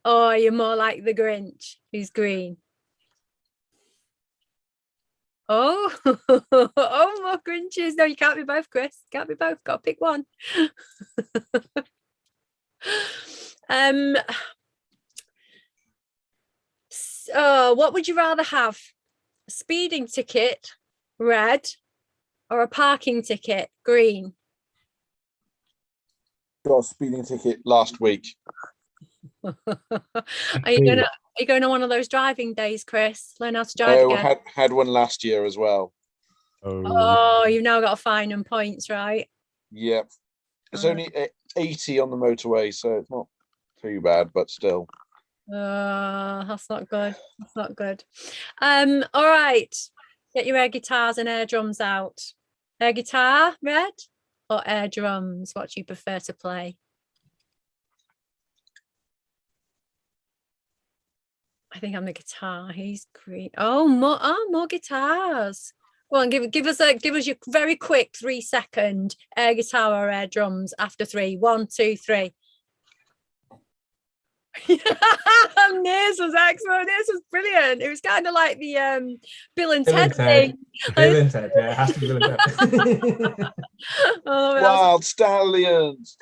or are you more like the Grinch, who's green? Oh, more Grinches. No, you can't be both, Chris. Can't be both. Got to pick one. What would you rather have? A speeding ticket, red, or a parking ticket, green? Got a speeding ticket last week. Are you going on one of those driving days, Chris? Learn how to drive again. Had one last year as well. Oh, you've now got a fine and points, right? Yep. It's only 80 on the motorway, so it's not too bad, but still. Oh, that's not good. That's not good. All right. Get your air guitars and air drums out. Air guitar, Red, or air drums? What do you prefer to play? I think I'm the guitar. He's green. Oh, more guitars. Go on, give us your very quick 3-second air guitar or air drums after 3. 1, 2, 3. This was excellent. This was brilliant. It was kind of like the Bill and Ted thing. Bill and Ted, yeah, it has to be Bill and Ted. Oh, Wild Stallions.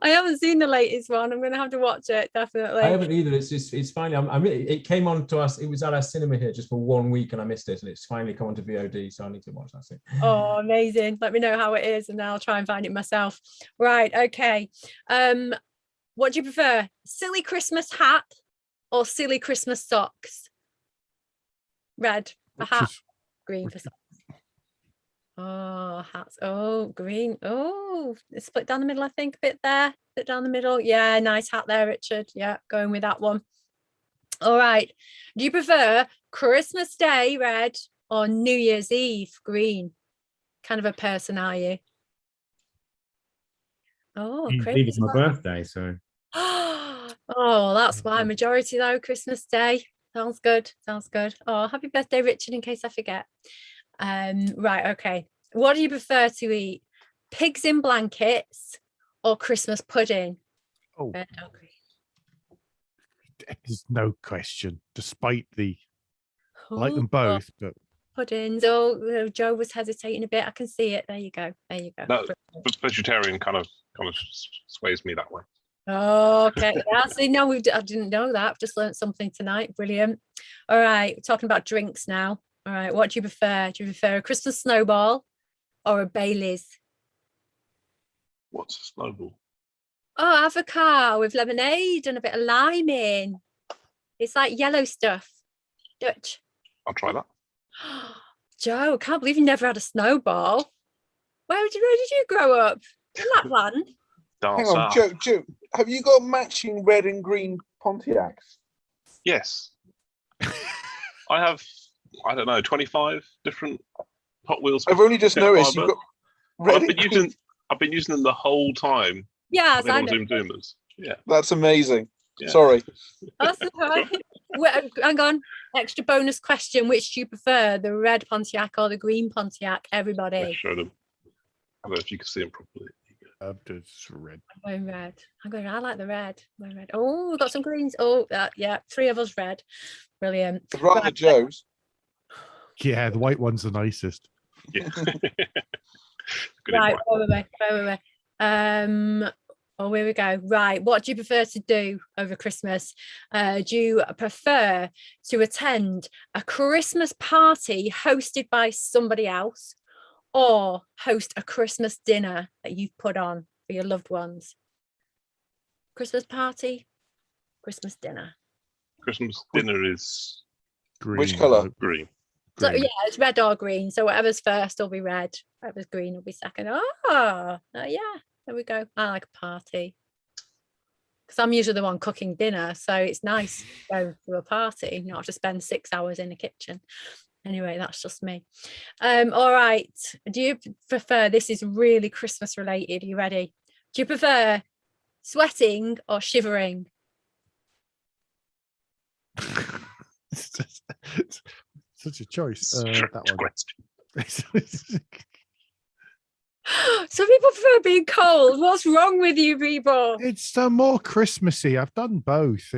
I haven't seen the latest one. I'm going to have to watch it, definitely. I haven't either. It's finally. It came on to us. It was at our cinema here just for 1 week, and I missed it. And it's finally come onto VOD, so I need to watch that soon. Oh, amazing! Let me know how it is, and then I'll try and find it myself. Right? Okay. What do you prefer? Silly Christmas hat or silly Christmas socks? Red for hat, green for socks. Oh, hats. Oh, green. Oh, it's split down the middle, I think, a bit there. Bit down the middle. Yeah, nice hat there, Richard. Yeah, going with that one. All right. Do you prefer Christmas Day, red, or New Year's Eve, green? Kind of a person, are you? Oh, It's my birthday, so. Oh, that's why. Majority though, Christmas Day. Sounds good. Sounds good. Oh, happy birthday, Richard, in case I forget. Right, okay. What do you prefer to eat? Pigs in blankets or Christmas pudding? Oh, Red or green? there's no question. Despite I like them both, but Puddings. Oh, Joe was hesitating a bit. I can see it. There you go. There you go. No, vegetarian kind of sways me that way. Oh, okay. Yeah, see, no, I didn't know that. I've just learned something tonight. Brilliant. All right, we're talking about drinks now. All right, what do you prefer? Do you prefer a Christmas snowball or a Baileys? What's a snowball? Oh, avocado with lemonade and a bit of lime in. It's like yellow stuff. Dutch. I'll try that. Joe, I can't believe you never had a snowball. Where did you grow up? In Lapland? Hang on, Joe, have you got matching red and green Pontiacs? Yes. I have, I don't know, 25 different Hot Wheels. I've only just noticed you've got red I've been using them the whole time. Yes, I know. ZoomZoomers. Yeah. That's amazing. Yeah. Sorry. That's all right. Hang on. Extra bonus question. Which do you prefer, the red Pontiac or the green Pontiac? Everybody. Let's show them. I don't know if you can see them properly. It's red. I'm going red. I like the red. Red. Oh, we've got some greens. Oh, yeah. 3 of us red. Brilliant. I'd rather Right. Joe's. Yeah, the white one's the nicest. Yeah. Right, wait. Oh, here we go. Right, what do you prefer to do over Christmas? Do you prefer to attend a Christmas party hosted by somebody else, or host a Christmas dinner that you've put on for your loved ones? Christmas party, Christmas dinner. Christmas dinner is Green. Which colour? green. So yeah, it's red or green. So whatever's first will be red. Whatever's green will be second. Yeah, there we go. I like a party because I'm usually the one cooking dinner, so it's nice to go to a party, not to spend 6 hours in the kitchen. Anyway, that's just me. All right. Do you prefer? This is really Christmas related. Are you ready? Do you prefer sweating or shivering? It's such a choice. That one. Some people prefer being cold. What's wrong with you people? It's more Christmassy. I've done both.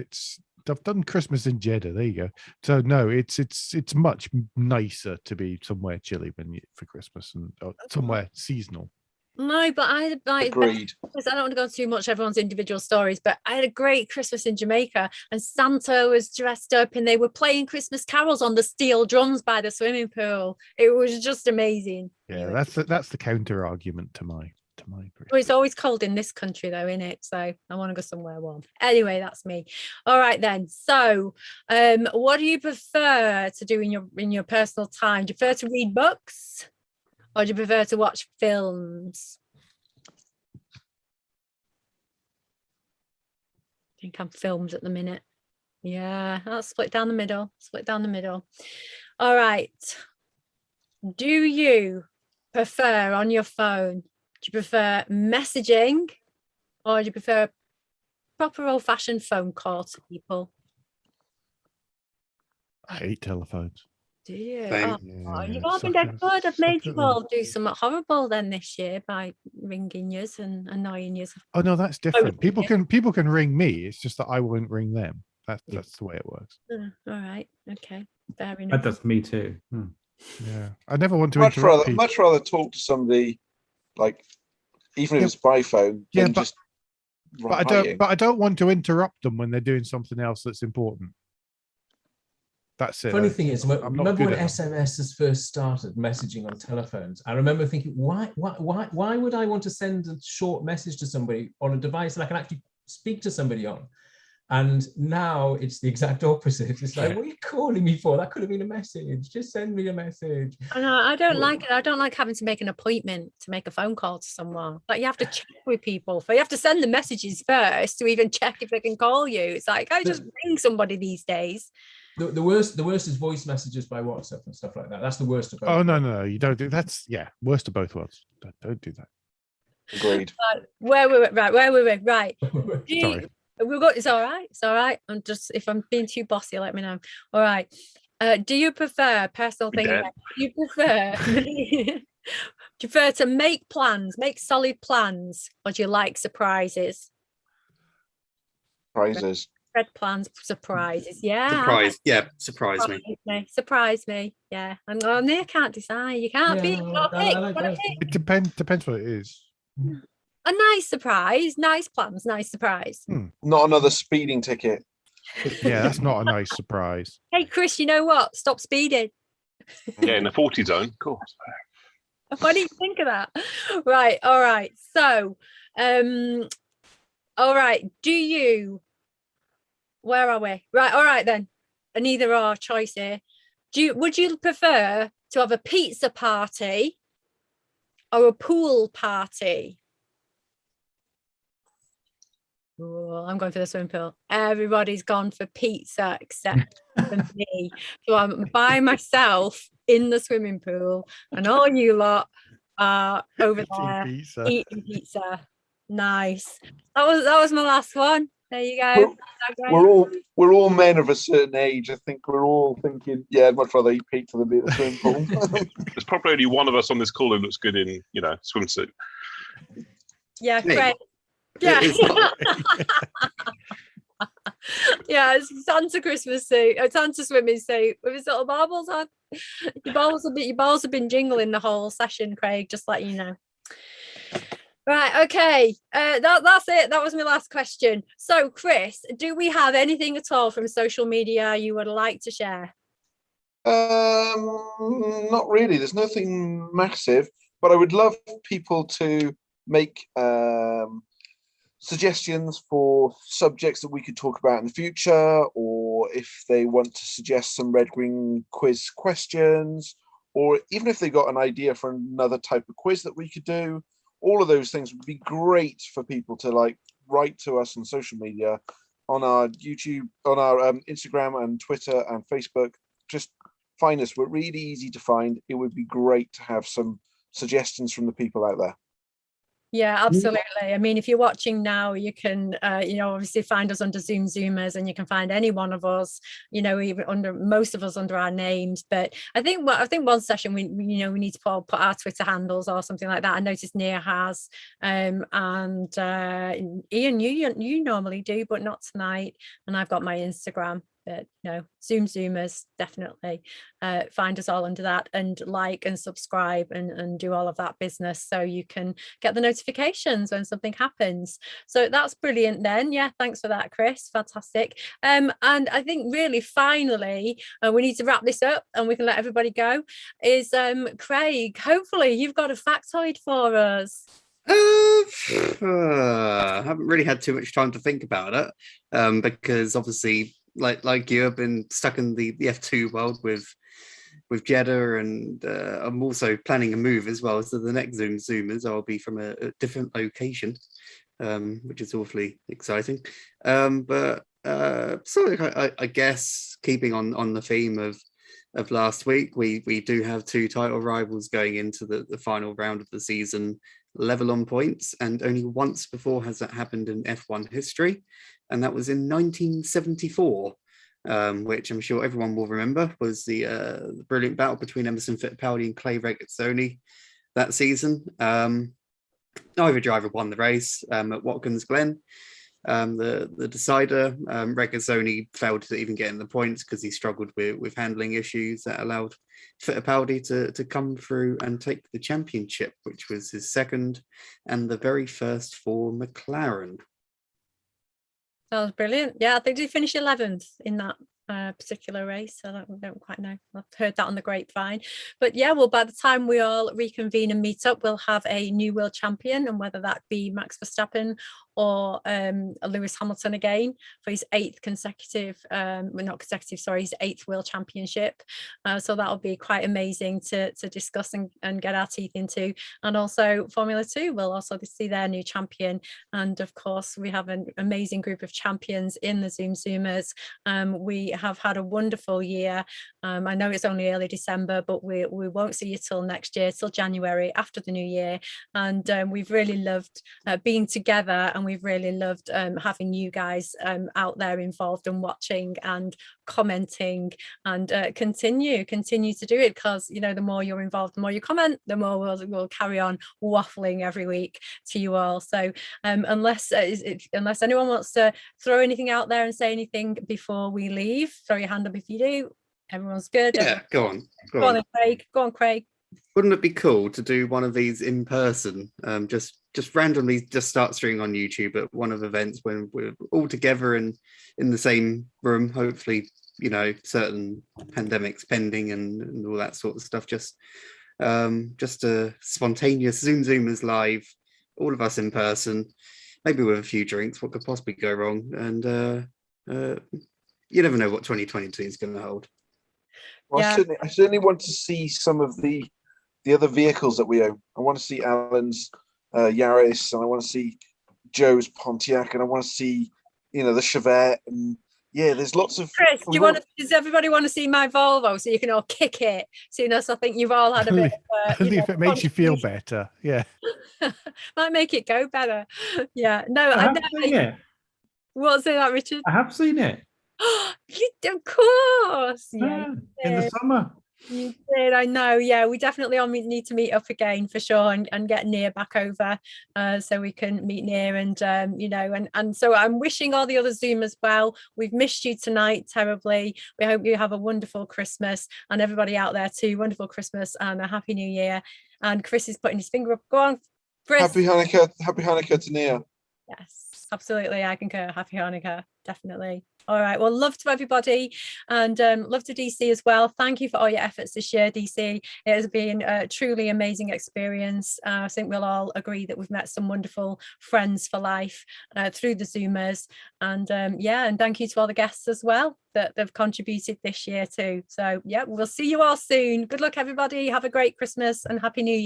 I've done Christmas in Jeddah. There you go. So no, it's much nicer to be somewhere chilly for Christmas and somewhere seasonal. No, but I like Agreed. because I don't want to go too much everyone's individual stories, but I had a great Christmas in Jamaica and Santa was dressed up and they were playing Christmas carols on the steel drums by the swimming pool. It was just amazing. Yeah, Anyway. that's the counter argument to my Well, it's always cold in this country though, isn't it? So I want to go somewhere warm. Anyway, that's me. All right then. So what do you prefer to do in your personal time? Do you prefer to read books or do you prefer to watch films? think I'm filmed at the minute. Yeah, that's split down the middle. Split down the middle. All right. Do you prefer on your phone? Do you prefer messaging, or do you prefer a proper old-fashioned phone call to people? I hate telephones. Do you? Same. Oh, you've Yeah, all been suck dead it- good. I've suck made it you then. all do something horrible then this year by ringing yous and annoying yous. Oh no, that's different. People can ring me. It's just that I won't ring them. That's the way it works. All right. Okay. Fair That enough. does me too. Yeah, I never want to Much interrupt rather, people. much rather talk to somebody, like, even if Yeah. it's by phone, Yeah, than but- just But I don't want to interrupt them when they're doing something else that's important. That's it. Funny thing is, I'm not remember good when at them. SMSs first started messaging on telephones? I remember thinking, why would I want to send a short message to somebody on a device that I can actually speak to somebody on? And now it's the exact opposite. It's like, what are you calling me for? That could have been a message. Just send me a message. I know, I don't like it. I don't like having to make an appointment to make a phone call to someone. Like, you have to check with people. You have to send the messages first to even check if they can call you. It's like, I just ring somebody these days. The worst is voice messages by WhatsApp and stuff like that. That's the worst of both. Oh no, you don't do that's worst of both worlds. Don't do that. agreed. Where we right. Sorry. We've got, it's all right. It's all right. I'm just, if I'm being too bossy, let me know. All right. Do you prefer personal thing? dead. Do you prefer do you prefer to make plans, make solid plans, or do you like surprises? Prizes. Red plans, surprises. Yeah. Surprise. Yeah, surprise me. Surprise me. Yeah. And Neil can't decide. You can't pick. You gotta pick. I like You gotta both. pick. It depends what it is. A nice surprise, nice plans, nice surprise. Not another speeding ticket. Yeah, that's not a nice surprise. Hey Chris, you know what? Stop speeding. Yeah, in the 40 zone, of course. What do you think of that? Right, all right. So, all right. Where are we? Right, all right then. An either or choice here. Would you prefer to have a pizza party or a pool party? Oh, I'm going for the swimming pool. Everybody's gone for pizza except for me. So I'm by myself in the swimming pool, and all you lot are over there eating pizza. Nice. That was my last one. There you go. We're all men of a certain age. I think we're all thinking, yeah, I'd much rather eat pizza than be at the swimming pool. There's probably only one of us on this call who looks good in, swimsuit. Yeah, Me. great. Yeah. It's not- Yeah, it's Santa Christmas suit, Santa swimming suit with his little baubles on. Your balls have been jingling the whole session, Craig, just let you know. Right, okay. That's it. That was my last question. So, Chris, do we have anything at all from social media you would like to share? Not really. There's nothing massive, but I would love people to make suggestions for subjects that we could talk about in the future, or if they want to suggest some red green quiz questions, or even if they got an idea for another type of quiz that we could do. All of those things would be great for people to write to us on social media, on our YouTube, on our Instagram and Twitter and Facebook. Just find us. We're really easy to find. It would be great to have some suggestions from the people out there. Yeah, absolutely. I mean, if you're watching now, you can, obviously find us under ZoomZoomers, and you can find any one of us, even under most of us under our names. But I think one session we need to put our Twitter handles or something like that. I noticed Nia has, and Ian, you normally do, but not tonight. And I've got my Instagram. But ZoomZoomers, definitely find us all under that, and like and subscribe and do all of that business so you can get the notifications when something happens. So that's brilliant then. Yeah, thanks for that, Chris. Fantastic. And I think really finally, we need to wrap this up and we can let everybody go, is Craig, hopefully you've got a factoid for us. I haven't really had too much time to think about it, because obviously, like you, I've been stuck in the F2 world with Jeddah, and I'm also planning a move as well. So the next ZoomZoomers, I'll be from a different location. which is awfully exciting. But I guess keeping on the theme of last week, we do have two title rivals going into the final round of the season level on points, and only once before has that happened in F1 history, and that was in 1974. Which I'm sure everyone will remember was the brilliant battle between Emerson Fittipaldi and Clay Regazzoni that season. Neither driver won the race at Watkins Glen. The decider, Regazzoni, failed to even get in the points because he struggled with handling issues that allowed Fittipaldi to come through and take the championship, which was his second and the very first for McLaren. That was brilliant. Yeah, I think they finished 11th in that particular race. I don't quite know. I've heard that on the grapevine. But yeah, well, by the time we all reconvene and meet up, we'll have a new world champion, and whether that be Max Verstappen or Lewis Hamilton again for his his 8th world championship. So that'll be quite amazing to discuss and get our teeth into. And also Formula 2 will also see their new champion. And of course, we have an amazing group of champions in the ZoomZoomers. We have had a wonderful year. I know it's only early December, but we won't see you till next year, till January after the new year. And we've really loved being together, and we've really loved having you guys out there involved and watching and commenting, and continue to do it, because the more you're involved, the more you comment, the more we'll carry on waffling every week to you all. So unless anyone wants to throw anything out there and say anything before we leave, throw your hand up if you do. Everyone's good. Yeah, go on. Go on, Craig. Go on, Craig. Wouldn't it be cool to do one of these in person? Just randomly just start streaming on YouTube at one of the events when we're all together in the same room. Hopefully, certain pandemics pending and all that sort of stuff. Just a spontaneous ZoomZoomers live, all of us in person, maybe with a few drinks. What could possibly go wrong? And you never know what 2022 is going to hold. Well, Yeah. I certainly want to see some of the other vehicles that we own. I want to see Alan's Yaris, and I want to see Joe's Pontiac, and I want to see, the Chevette, and yeah, there's lots of. Chris, does everybody want to see my Volvo so you can all kick it? So I think you've all had a bit. If it makes you feel better, yeah, might make it go better. Yeah, no, I have seen it. What's that, Richard? I have seen it. Of course, yeah, in the summer. You did, I know. Yeah, we definitely all need to meet up again for sure, and get Near back over, so we can meet Near, and and so I'm wishing all the other Zoomers well. We've missed you tonight terribly. We hope you have a wonderful Christmas, and everybody out there too, wonderful Christmas and a happy New Year. And Chris is putting his finger up. Go on, Chris. Happy Hanukkah to Near. Yes, absolutely. I concur. Happy Hanukkah, definitely. All right. Well, love to everybody, and love to DC as well. Thank you for all your efforts this year, DC. It has been a truly amazing experience. I think we'll all agree that we've met some wonderful friends for life through the Zoomers. And and thank you to all the guests as well that have contributed this year too. So yeah, we'll see you all soon. Good luck, everybody. Have a great Christmas and Happy New Year.